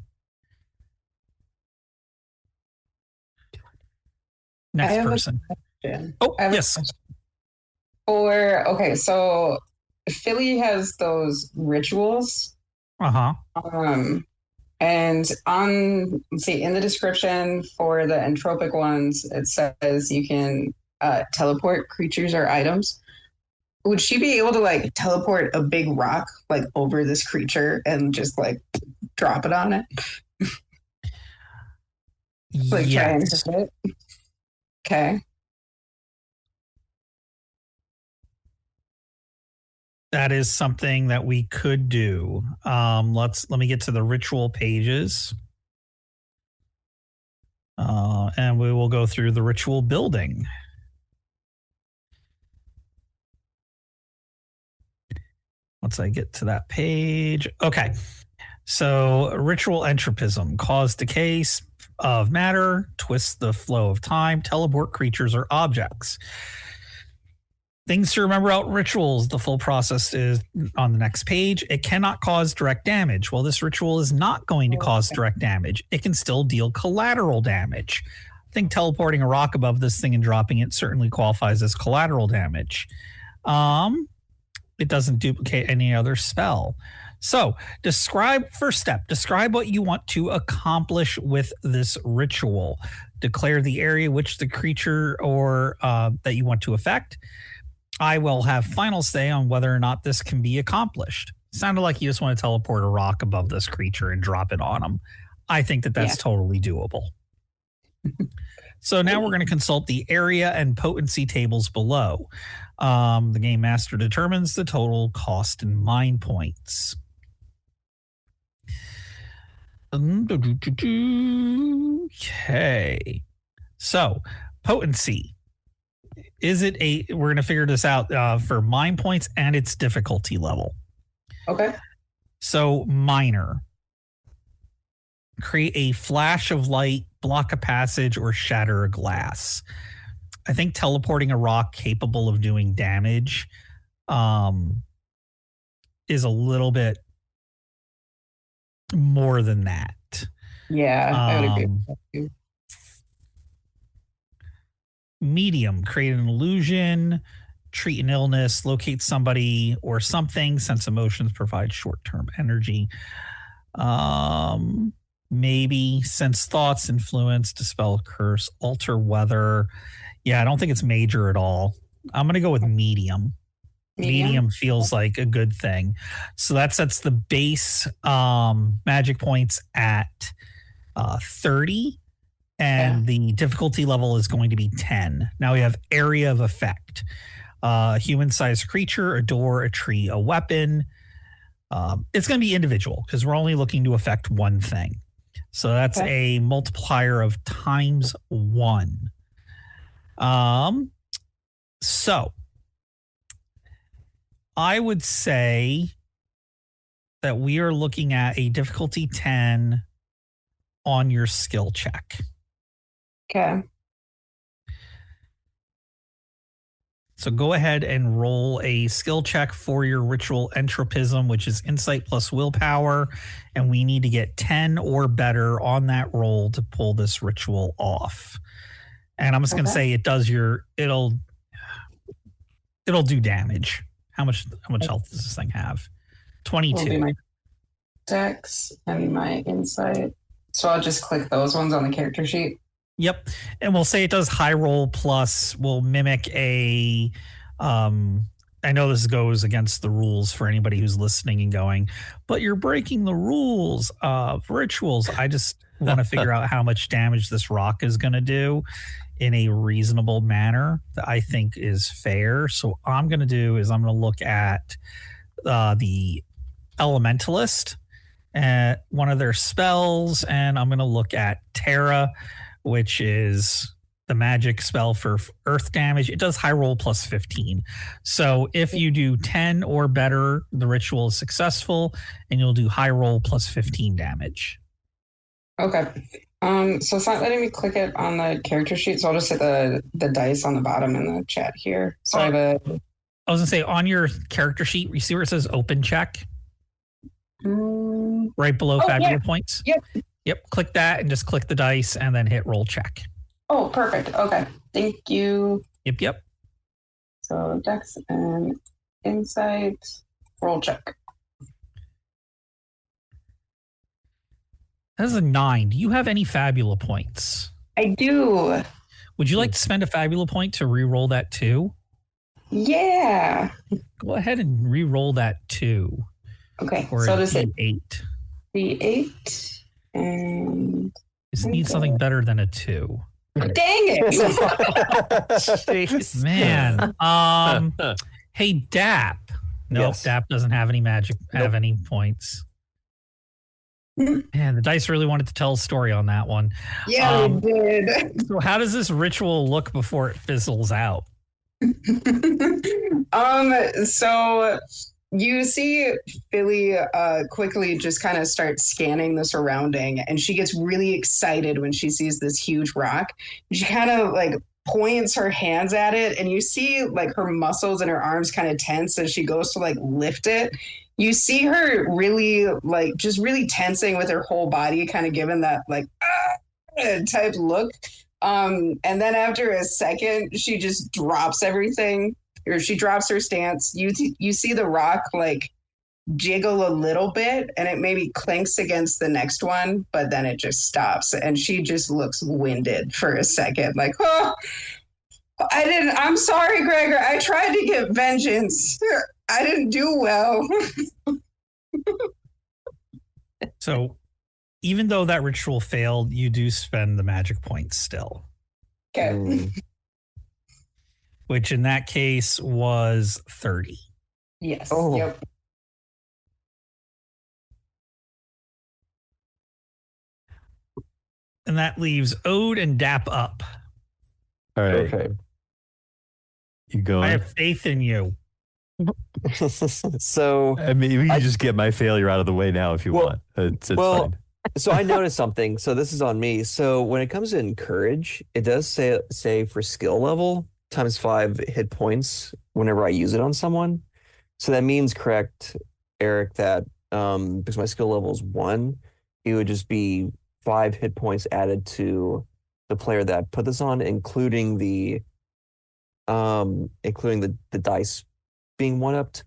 I Next have a person. question. Oh, I have a yes. question. So Philly has those rituals. Uh-huh. And let's see, in the description for the entropic ones, it says you can teleport creatures or items. Would she be able to like teleport a big rock like over this creature and just like drop it on it? Like try and Yes. hit it? Okay. That is something that we could do. Let me get to the ritual pages. And we will go through the ritual building. Once I get to that page. Okay. So ritual entropism, cause decay of matter, twist the flow of time, teleport creatures or objects. Things to remember about rituals. The full process is on the next page. It cannot cause direct damage. Well, this ritual is not going to cause direct damage. It can still deal collateral damage. I think teleporting a rock above this thing and dropping it certainly qualifies as collateral damage. It doesn't duplicate any other spell. So first step, describe what you want to accomplish with this ritual. Declare the area which the creature or that you want to affect. I will have final say on whether or not this can be accomplished. Sounded like you just want to teleport a rock above this creature and drop it on them. I think that's totally doable. So now we're going to consult the area and potency tables below. The game master determines the total cost in mind points. Okay. So potency. We're going to figure this out for mind points and its difficulty level. Okay. So minor. Create a flash of light, block a passage, or shatter a glass. I think teleporting a rock capable of doing damage is a little bit more than that. Yeah, I would agree with that too. Medium, create an illusion, treat an illness, locate somebody or something, sense emotions, provide short-term energy. Maybe sense thoughts, influence, dispel a curse, alter weather. Yeah, I don't think it's major at all. I'm going to go with medium. Medium feels like a good thing. So that sets the base magic points at 30. And the difficulty level is going to be 10. Now we have area of effect. Human-sized creature, a door, a tree, a weapon. It's going to be individual because we're only looking to affect one thing. So that's a multiplier of ×1. So I would say that we are looking at a difficulty 10 on your skill check. Okay. So go ahead and roll a skill check for your ritual entropism, which is insight plus willpower. And we need to get 10 or better on that roll to pull this ritual off. And I'm just going to say it'll do damage. How much health does this thing have? 22. Will be my dex and my insight. So I'll just click those ones on the character sheet. Yep. And we'll say it does high roll plus will mimic a I know this goes against the rules for anybody who's listening and going, but you're breaking the rules of rituals. I just want to figure out how much damage this rock is going to do in a reasonable manner that I think is fair. So all I'm going to do is I'm going to look at the Elementalist at one of their spells, and I'm going to look at Terra, which is the magic spell for earth damage. It does high roll plus 15. So if you do 10 or better, the ritual is successful, and you'll do high roll plus 15 damage. Okay. So it's not letting me click it on the character sheet, so I'll just hit the dice on the bottom in the chat here. So I was going to say, on your character sheet, you see where it says open check? Right below Fabula points? Yep, click that and just click the dice and then hit roll check. Oh, perfect. Okay. Thank you. Yep. So dex and insight, roll check. That's a 9. Do you have any Fabula points? I do. Would you like to spend a Fabula point to re-roll that 2? Yeah. Go ahead and re-roll that 2. Okay. Or so a does it D8. D8 and Does it need something better than a 2? Dang it. Jeez. Man. Hey, Dap. Nope, Yes. Dap doesn't have any have any points. Man, the dice really wanted to tell a story on that one. Yeah, they did. So how does this ritual look before it fizzles out? So you see Philly quickly just kind of start scanning the surrounding, and she gets really excited when she sees this huge rock. She kind of like points her hands at it, and you see like her muscles and her arms kind of tense as she goes to like lift it. You see her really like just really tensing with her whole body, kind of giving that like type look. And then after a second, she just drops everything, or she drops her stance. You see the rock like jiggle a little bit, and it maybe clinks against the next one, but then it just stops, and she just looks winded for a second, like, oh, I'm sorry, Gregor. I tried to get vengeance. I didn't do well. So even though that ritual failed, you do spend the magic points still. Okay. Which in that case was 30. Yes. Oh. Yep. And that leaves Ode and Dap up. All right. Okay. You going? I have faith in you. So I mean, you can just get my failure out of the way now if you want. It's fine. So I noticed something. So this is on me. So when it comes to encourage, it does say for skill level ×5 hit points whenever I use it on someone. So that means, correct, Eric, that because my skill level is 1, it would just be 5 hit points added to the player that put this on, including the dice being 1-upped.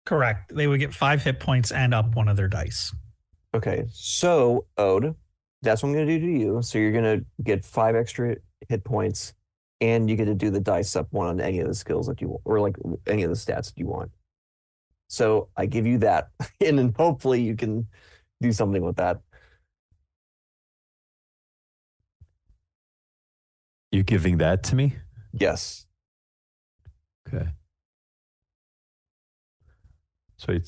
Correct. They would get 5 hit points and up one of their dice. Okay, so Ode, that's what I'm gonna do to you. So you're gonna get 5 extra hit points, and you get to do the dice up 1 on any of the skills that you want, or like any of the stats that you want. So I give you that, and then hopefully you can do something with that. You giving that to me? Yes. Okay. So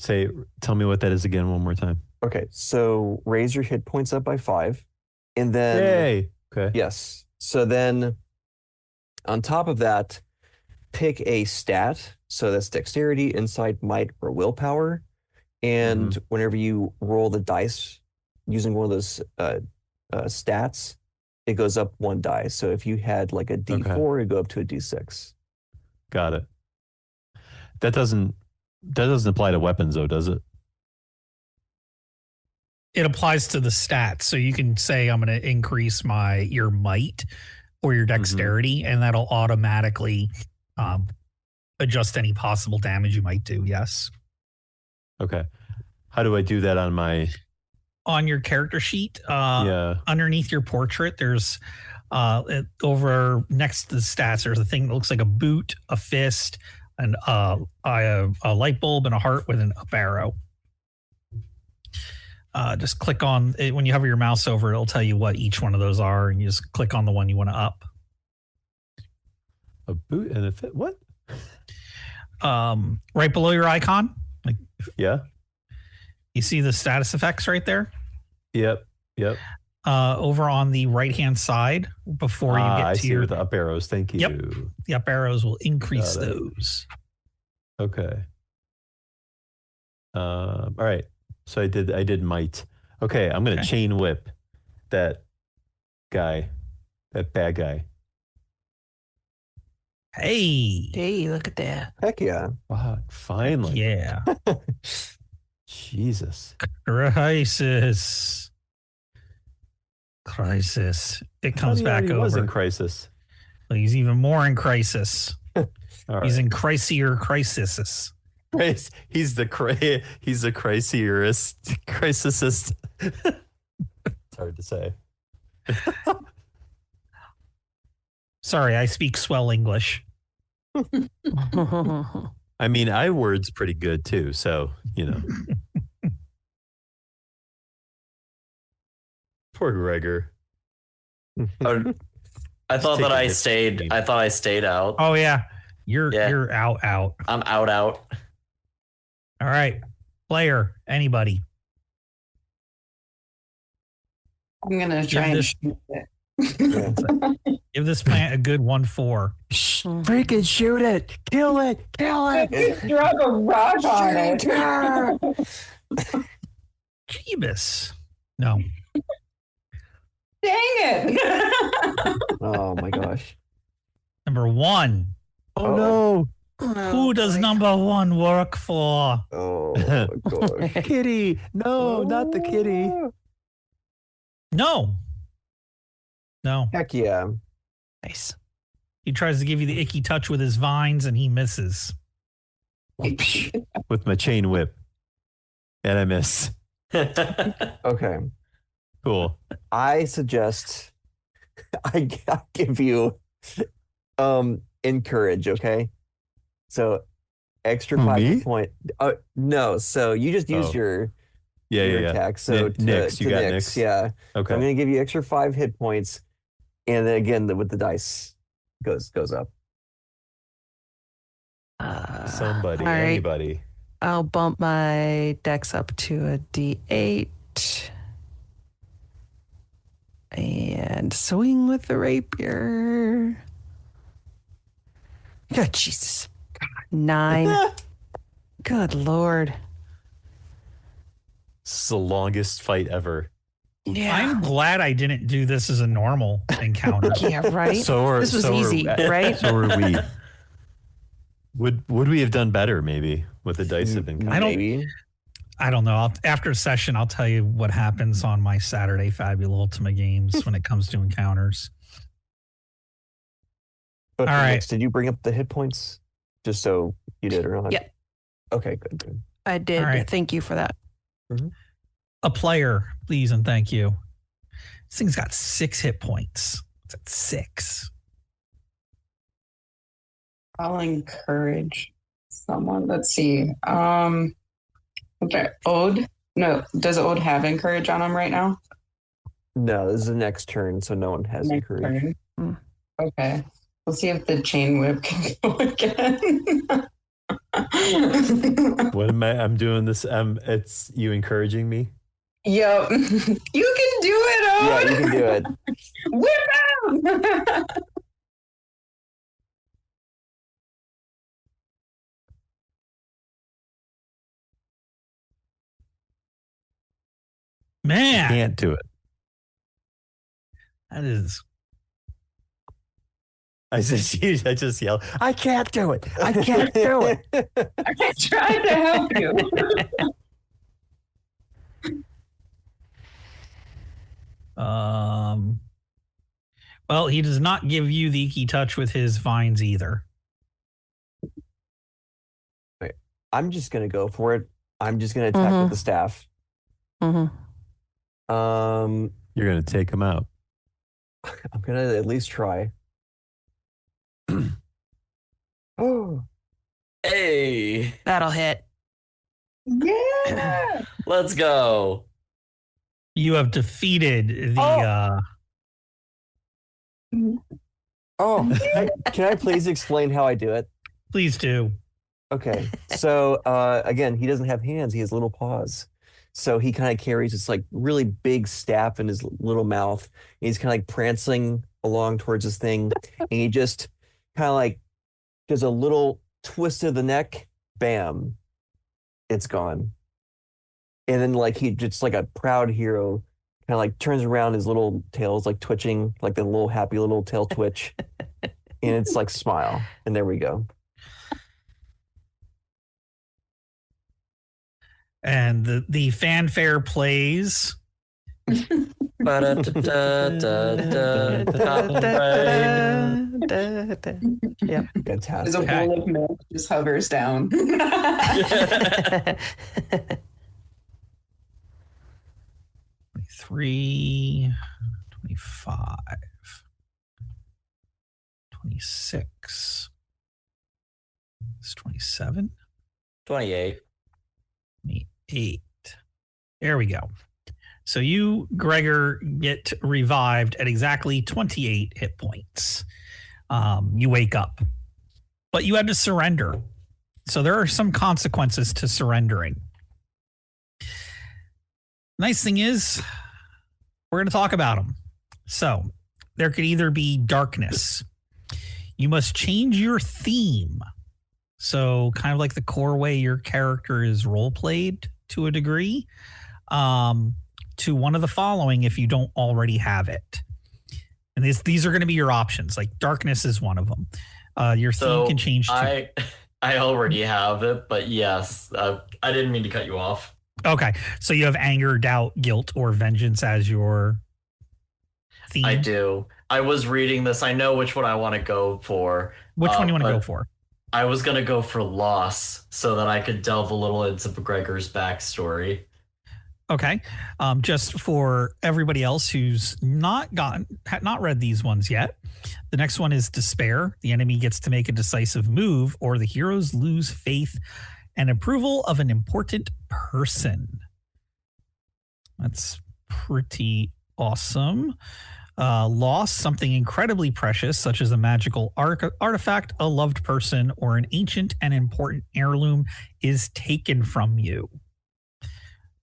tell me what that is again one more time. Okay, so raise your hit points up by 5, and then Yay. Okay. yes. So then on top of that, pick a stat. So that's dexterity, insight, might, or willpower. And whenever you roll the dice using one of those stats, it goes up 1 die. So if you had like a D4, it'd go up to a D6. Got it. That doesn't apply to weapons though, does it? It applies to the stats. So you can say, I'm going to increase your might or your dexterity, and that'll automatically adjust any possible damage you might do. Yes. Okay. How do I do that on your character sheet? Yeah. Underneath your portrait, there's over next to the stats, there's a thing that looks like a boot, a fist, and a light bulb, and a heart with an up arrow. Just click on it. When you hover your mouse over, it'll tell you what each one of those are, and you just click on the one you want to up. A boot and a fit? What? Right below your icon. Like, Yeah. you see the status effects right there? Yep. Over on the right-hand side before you get I to see with the up arrows. Thank you. Yep. The up arrows will increase those. Okay. All right. So I did might. Okay, I'm gonna chain whip that guy, that bad guy. Hey, look at that. Heck yeah. Wow, finally. yeah. Jesus. Crisis. It comes back He over. was in crisis. Well, he's even more in crisis. All right. He's in crisis. He's the crisisist. It's hard to say. Sorry, I speak swell English. I mean, word's pretty good too, so Poor Gregor. I thought that taking I his stayed. team. I thought I stayed out. Oh yeah, you're out. I'm out. All right, player, anybody. I'm gonna try and shoot it. Give this plant a good 1-4. Freaking shoot it. Kill it. Drop a rock on it. Jeebus. No. Dang it. Oh my gosh. number one. Oh no. Who does number one work for? Oh gosh. Kitty. No, not the kitty. No. No. Heck yeah. Nice. He tries to give you the icky touch with his vines and he misses. With my chain whip. And I miss. Okay. Cool. I suggest I give you encourage, okay? So extra Who, 5 me? point. No, so you just used your Yeah. attack. So Nyx, you got Nyx. Yeah. Okay. So I'm gonna give you extra 5 hit points, and then again with the dice goes up. Somebody, all right. anybody. I'll bump my dex up to a D8. And swing with the rapier. God, Jesus. 9. Good Lord. This is the longest fight ever. Yeah. I'm glad I didn't do this as a normal encounter. Yeah, right? This was easy, right? So are we. Would we have done better maybe with the dice have been? Maybe. I don't know. After session, I'll tell you what happens on my Saturday Fabula Ultima games when it comes to encounters. But All right. Nyx, did you bring up the hit points? Just so you did or not? Yep. Okay, good. I did. All right. Thank you for that. A player, please and thank you. This thing's got 6 hit points. It's at 6. I'll encourage someone. Let's see. Okay. Ode. No, does Ode have encourage on him right now? No, this is the next turn, so no one has Next encourage. turn. Mm. Okay. We'll see if the chain whip can go again. What am I? I'm doing this. It's you encouraging me. Yep. You can do it, Yeah, Ode. you can do it. Whip out. Man, Can't do it. that is. I just yell. I can't do it. I can't do it. I tried to help you. Well, he does not give you the icky touch with his vines either. I'm just gonna go for it. I'm just gonna attack with the staff. Mm-hmm. You're gonna take him out. I'm gonna at least try. Oh, Hey, That'll hit. Yeah. let's go. You have defeated the. can I please explain how I do it? Please do. Okay, so again, he doesn't have hands; he has little paws. So he kind of carries this like really big staff in his little mouth. And he's kind of like prancing along towards this thing, and he just kind of like does a little twist of the neck. Bam, it's gone. And then like he just like a proud hero, kind of like turns around, his little tail's like twitching, like the little happy little tail twitch, and it's like smile, and there we go. And the fanfare plays. Yeah. Fantastic. As a bowl of milk just hovers down. 23, 25, 26. It's 27, 28. 28. There we go. So you, Gregor, get revived at exactly 28 hit points. You wake up, but you had to surrender. So there are some consequences to surrendering. Nice thing is, we're going to talk about them. So there could either be darkness. You must change your theme. So kind of like the core way your character is role played to a degree, to one of the following if you don't already have it. And these are going to be your options. Like darkness is one of them. Your theme can change too. I already have it, but yes, I didn't mean to cut you off. Okay, so you have anger, doubt, guilt, or vengeance as your theme. I do. I was reading this. I know which one I want to go for. Which one do you want to go for? I was going to go for loss so that I could delve a little into Gregor's backstory. Okay. Just for everybody else who's not read these ones yet, the next one is despair. The enemy gets to make a decisive move, or the heroes lose faith and approval of an important person. That's pretty awesome. Loss, something incredibly precious, such as a magical artifact, a loved person, or an ancient and important heirloom, is taken from you.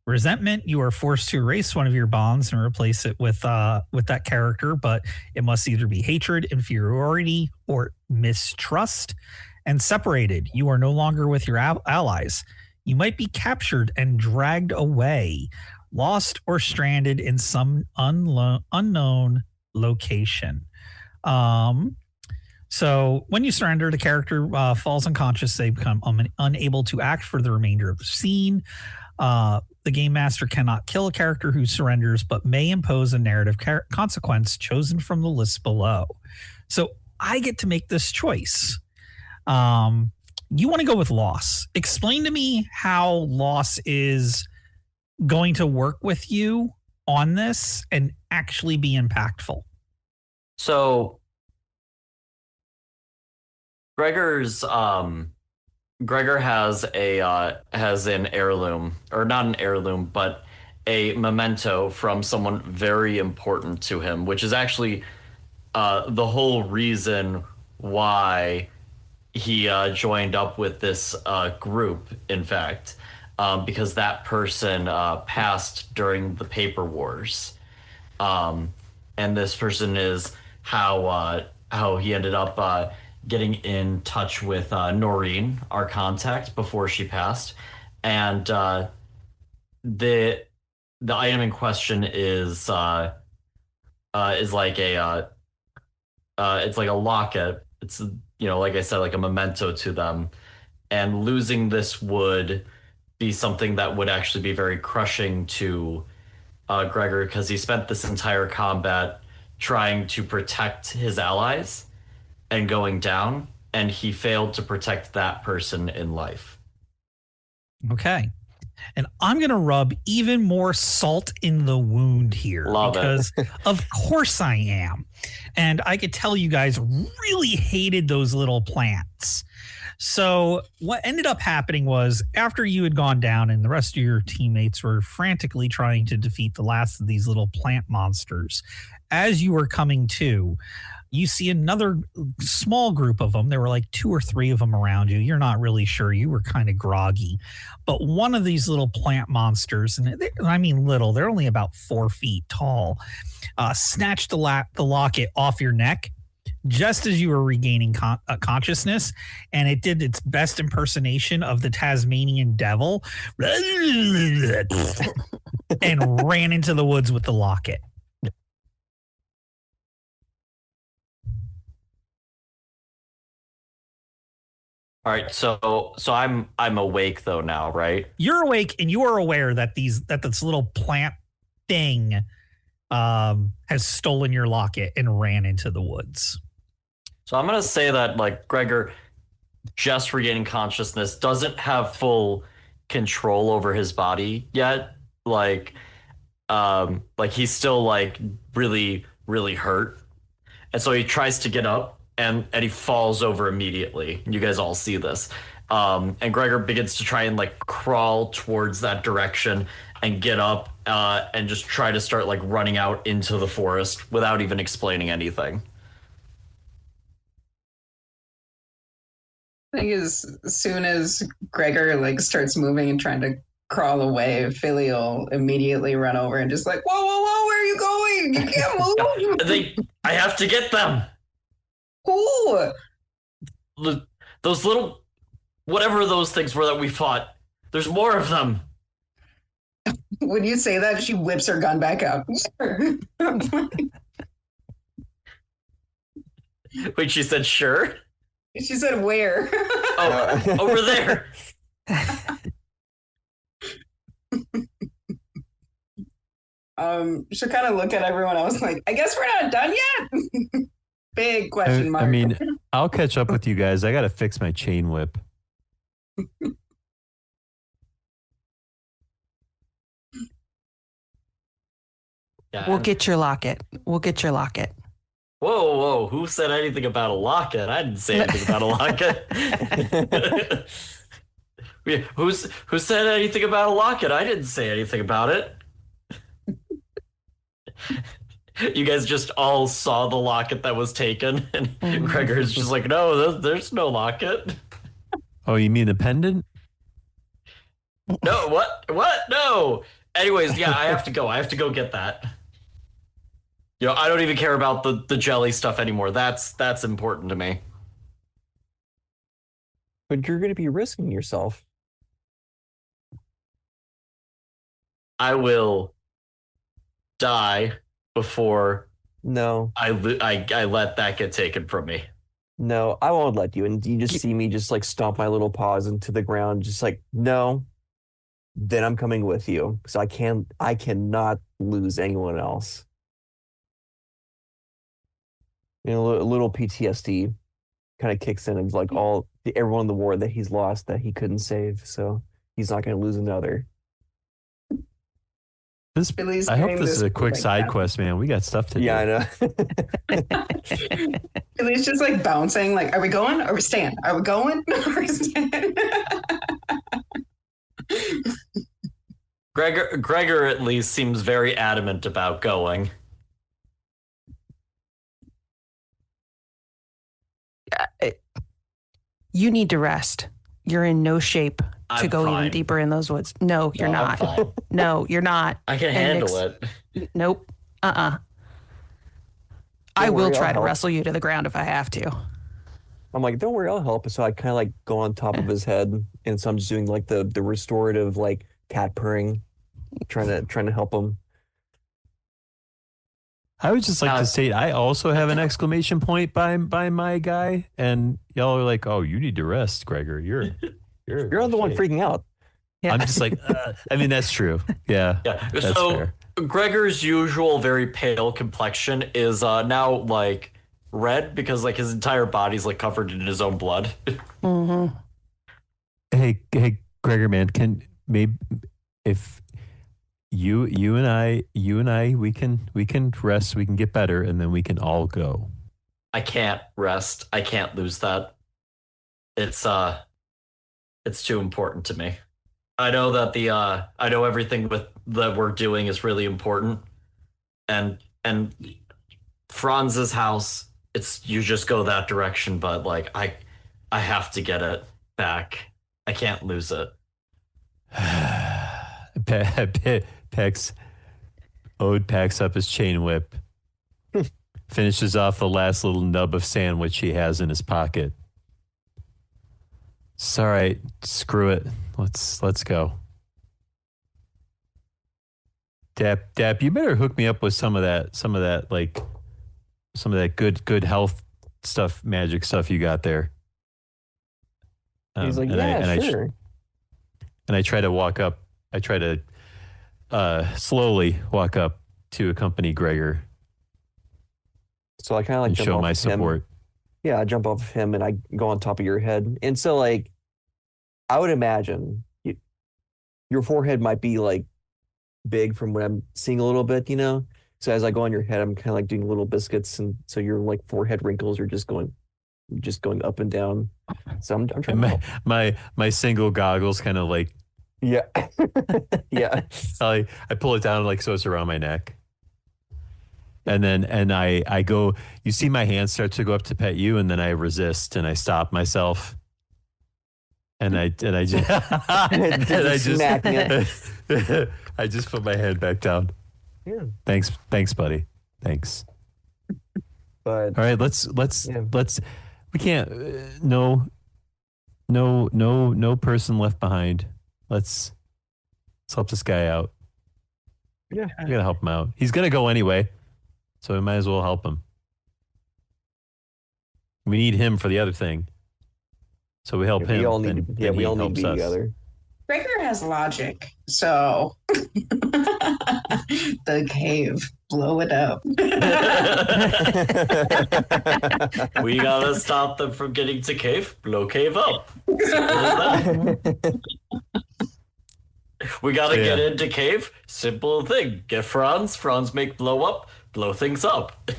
Resentment, you are forced to erase one of your bonds and replace it with that character, but it must either be hatred, inferiority, or mistrust. And separated, you are no longer with your allies. You might be captured and dragged away, lost or stranded in some unknown location. So when you surrender, the character falls unconscious. They become unable to act for the remainder of the scene. The game master cannot kill a character who surrenders, but may impose a narrative consequence chosen from the list below. So I get to make this choice. You want to go with loss. Explain to me how loss is going to work with you on this and actually be impactful. So Gregor has an heirloom, or not an heirloom, but a memento from someone very important to him, which is actually the whole reason why he joined up with this group, in fact, because that person passed during the Paper Wars. And this person is how he ended up getting in touch with Noreen, our contact, before she passed. And the item in question is like a it's like a locket. It's, like I said, like a memento to them. And losing this would be something that would actually be very crushing to Gregor, because he spent this entire combat trying to protect his allies and going down, and he failed to protect that person in life. Okay. And I'm going to rub even more salt in the wound here. Because of course I am. And I could tell you guys really hated those little plants. So what ended up happening was, after you had gone down and the rest of your teammates were frantically trying to defeat the last of these little plant monsters, as you were coming to, you see another small group of them. There were like 2 or 3 of them around you. You're not really sure. You were kind of groggy. But one of these little plant monsters, and I mean little, they're only about 4 feet tall, snatched the locket off your neck just as you were regaining consciousness, and it did its best impersonation of the Tasmanian devil and ran into the woods with the locket. All right, so I'm awake though now, right? You're awake, and you are aware that this little plant thing has stolen your locket and ran into the woods. So I'm gonna say that, like, Gregor, just regaining consciousness, doesn't have full control over his body yet. Like he's still like really, really hurt, and so he tries to get up. And he falls over immediately. You guys all see this. And Gregor begins to try and like crawl towards that direction and get up and just try to start like running out into the forest without even explaining anything. I think as soon as Gregor like starts moving and trying to crawl away, Philly will immediately run over and just like, whoa, where are you going? You can't move. I have to get them. Who? Those little, whatever those things were that we fought. There's more of them. When you say that, she whips her gun back out. Wait, she said sure? She said where? Oh, over there. She kind of look at everyone else like, I guess we're not done yet. Big question mark. I mean, I'll catch up with you guys. I got to fix my chain whip. Yeah. We'll get your locket. We'll get your locket. Whoa, whoa! Who said anything about a locket? I didn't say anything about a locket. Yeah, who said anything about a locket? I didn't say anything about it. You guys just all saw the locket that was taken, and Gregor's just like, no, there's no locket. Oh, you mean the pendant? No, what? What? No. Anyways, yeah, I have to go. I have to go get that. You know, I don't even care about the jelly stuff anymore. That's important to me. But you're going to be risking yourself. I will die before No, I let that get taken from me. no, I won't let you. And you just see me just like stomp my little paws into the ground, just like, no, then I'm coming with you. So I cannot lose anyone else. You know, a little PTSD kind of kicks in, and like everyone in the war that he's lost that he couldn't save. So he's not going to lose another. Billy's I hope doing this is a quick like side that. quest, man. We got stuff to do. Yeah, I know. Billy's just like bouncing, like, are we going? Are we staying? Are we going? Are we staying? Gregor at least seems very adamant about going. You need to rest. You're in no shape to I'm go fine. even deeper in those woods. No, you're No, I'm not. fine. No, you're not. I can And handle Nick's- it. Nope. I will worry, try I'll to help. wrestle you to the ground if I have to. I'm like, don't worry, I'll help. So I kind of like go on top of his head, and so I'm just doing like the restorative like cat purring, trying to help him. I would just like to state I also have an exclamation point by my guy, and y'all are like, "Oh, you need to rest, Gregor. You're You're the one shit." freaking out. Yeah. I'm just like, I mean, that's true. Yeah, Yeah. that's So fair. Gregor's usual very pale complexion is now like red because like his entire body's like covered in his own blood. Mm-hmm. Hey, Gregor, man, can maybe if you and I we can rest, we can get better, and then we can all go. I can't rest. I can't lose that. It's too important to me. I know that I know everything that we're doing is really important. And Franz's house, it's you just go that direction, but like I have to get it back. I can't lose it. Ode packs up his chain whip, finishes off the last little nub of sandwich he has in his pocket. It's all right. Screw it. Let's go. Dap, you better hook me up with some of that good health stuff, magic stuff you got there. He's like, and yeah, sure. I try to walk up. I try to slowly walk up to accompany Gregor So I kind of like and jump show off my of him. support. Yeah, I jump off of him and I go on top of your head. And so like, I would imagine your forehead might be like big from what I'm seeing a little bit, you know? So as I go on your head, I'm kind of like doing little biscuits. And so your like forehead wrinkles are just going up and down. So I'm trying to And help. my single goggles kind of like Yeah. Yeah. I pull it down like so it's around my neck. And I go, you see my hand start to go up to pet you, and then I resist and I stop myself. And I just Smacking I just put my head back down. Yeah. Thanks, buddy. Thanks. But All right, let's Yeah. we can't no person left behind. Let's help this guy out. Yeah. We gotta help him out. He's gonna go anyway, so we might as well help him. We need him for the other thing. So we help him. We all need and to, yeah, and we he all need to helps be us. together. Gregor has logic, so the cave, blow it up. We gotta stop them from getting to cave. Blow cave up. Simple as that. We gotta get into cave. Simple thing. Get Franz. Franz make blow up. Blow things up.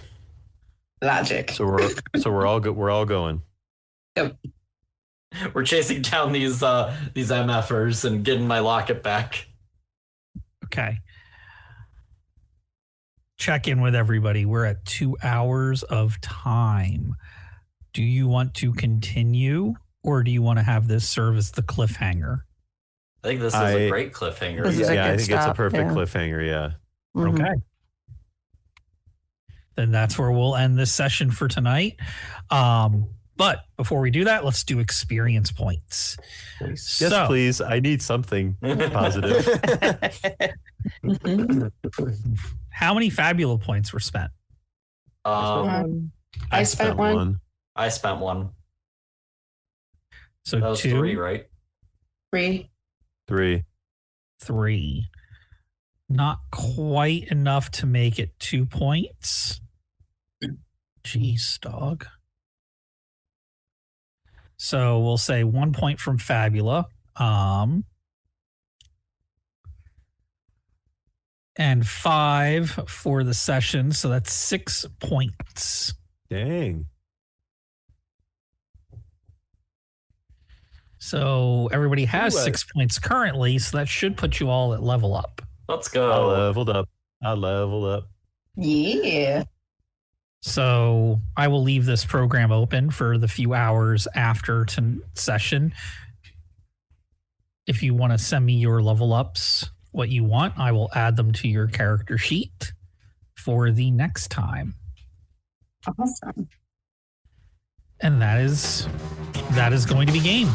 Logic. So we're all good. We're all going. Yep. We're chasing down these MFers and getting my locket back. Okay. Check in with everybody. We're at 2 hours of time. Do you want to continue, or do you want to have this serve as the cliffhanger? I think this is a great cliffhanger. This is a Yeah, I good think it's a stop, perfect yeah. cliffhanger. Yeah. Mhm. Okay. Then that's where we'll end this session for tonight. But before we do that, let's do experience points. Yes, So, please. I need something positive. how many Fabula points were spent? I spent one. I spent one. So That was 2, 3, right? 3. 3. 3. Not quite enough to make it 2 points. Jeez, dog. So we'll say 1 point from Fabula. And 5 for the session. So that's 6 points. Dang. So everybody has 6 points currently. So that should put you all at level up. Let's I go. leveled up. I leveled up. Yeah. So I will leave this program open for the few hours after session. If you want to send me your level ups, what you want, I will add them to your character sheet for the next time. Awesome. And that is going to be game.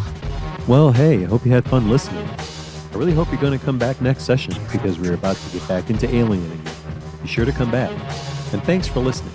Well, hey, I hope you had fun listening. I really hope you're going to come back next session because we're about to get back into alienating. Be sure to come back. And thanks for listening.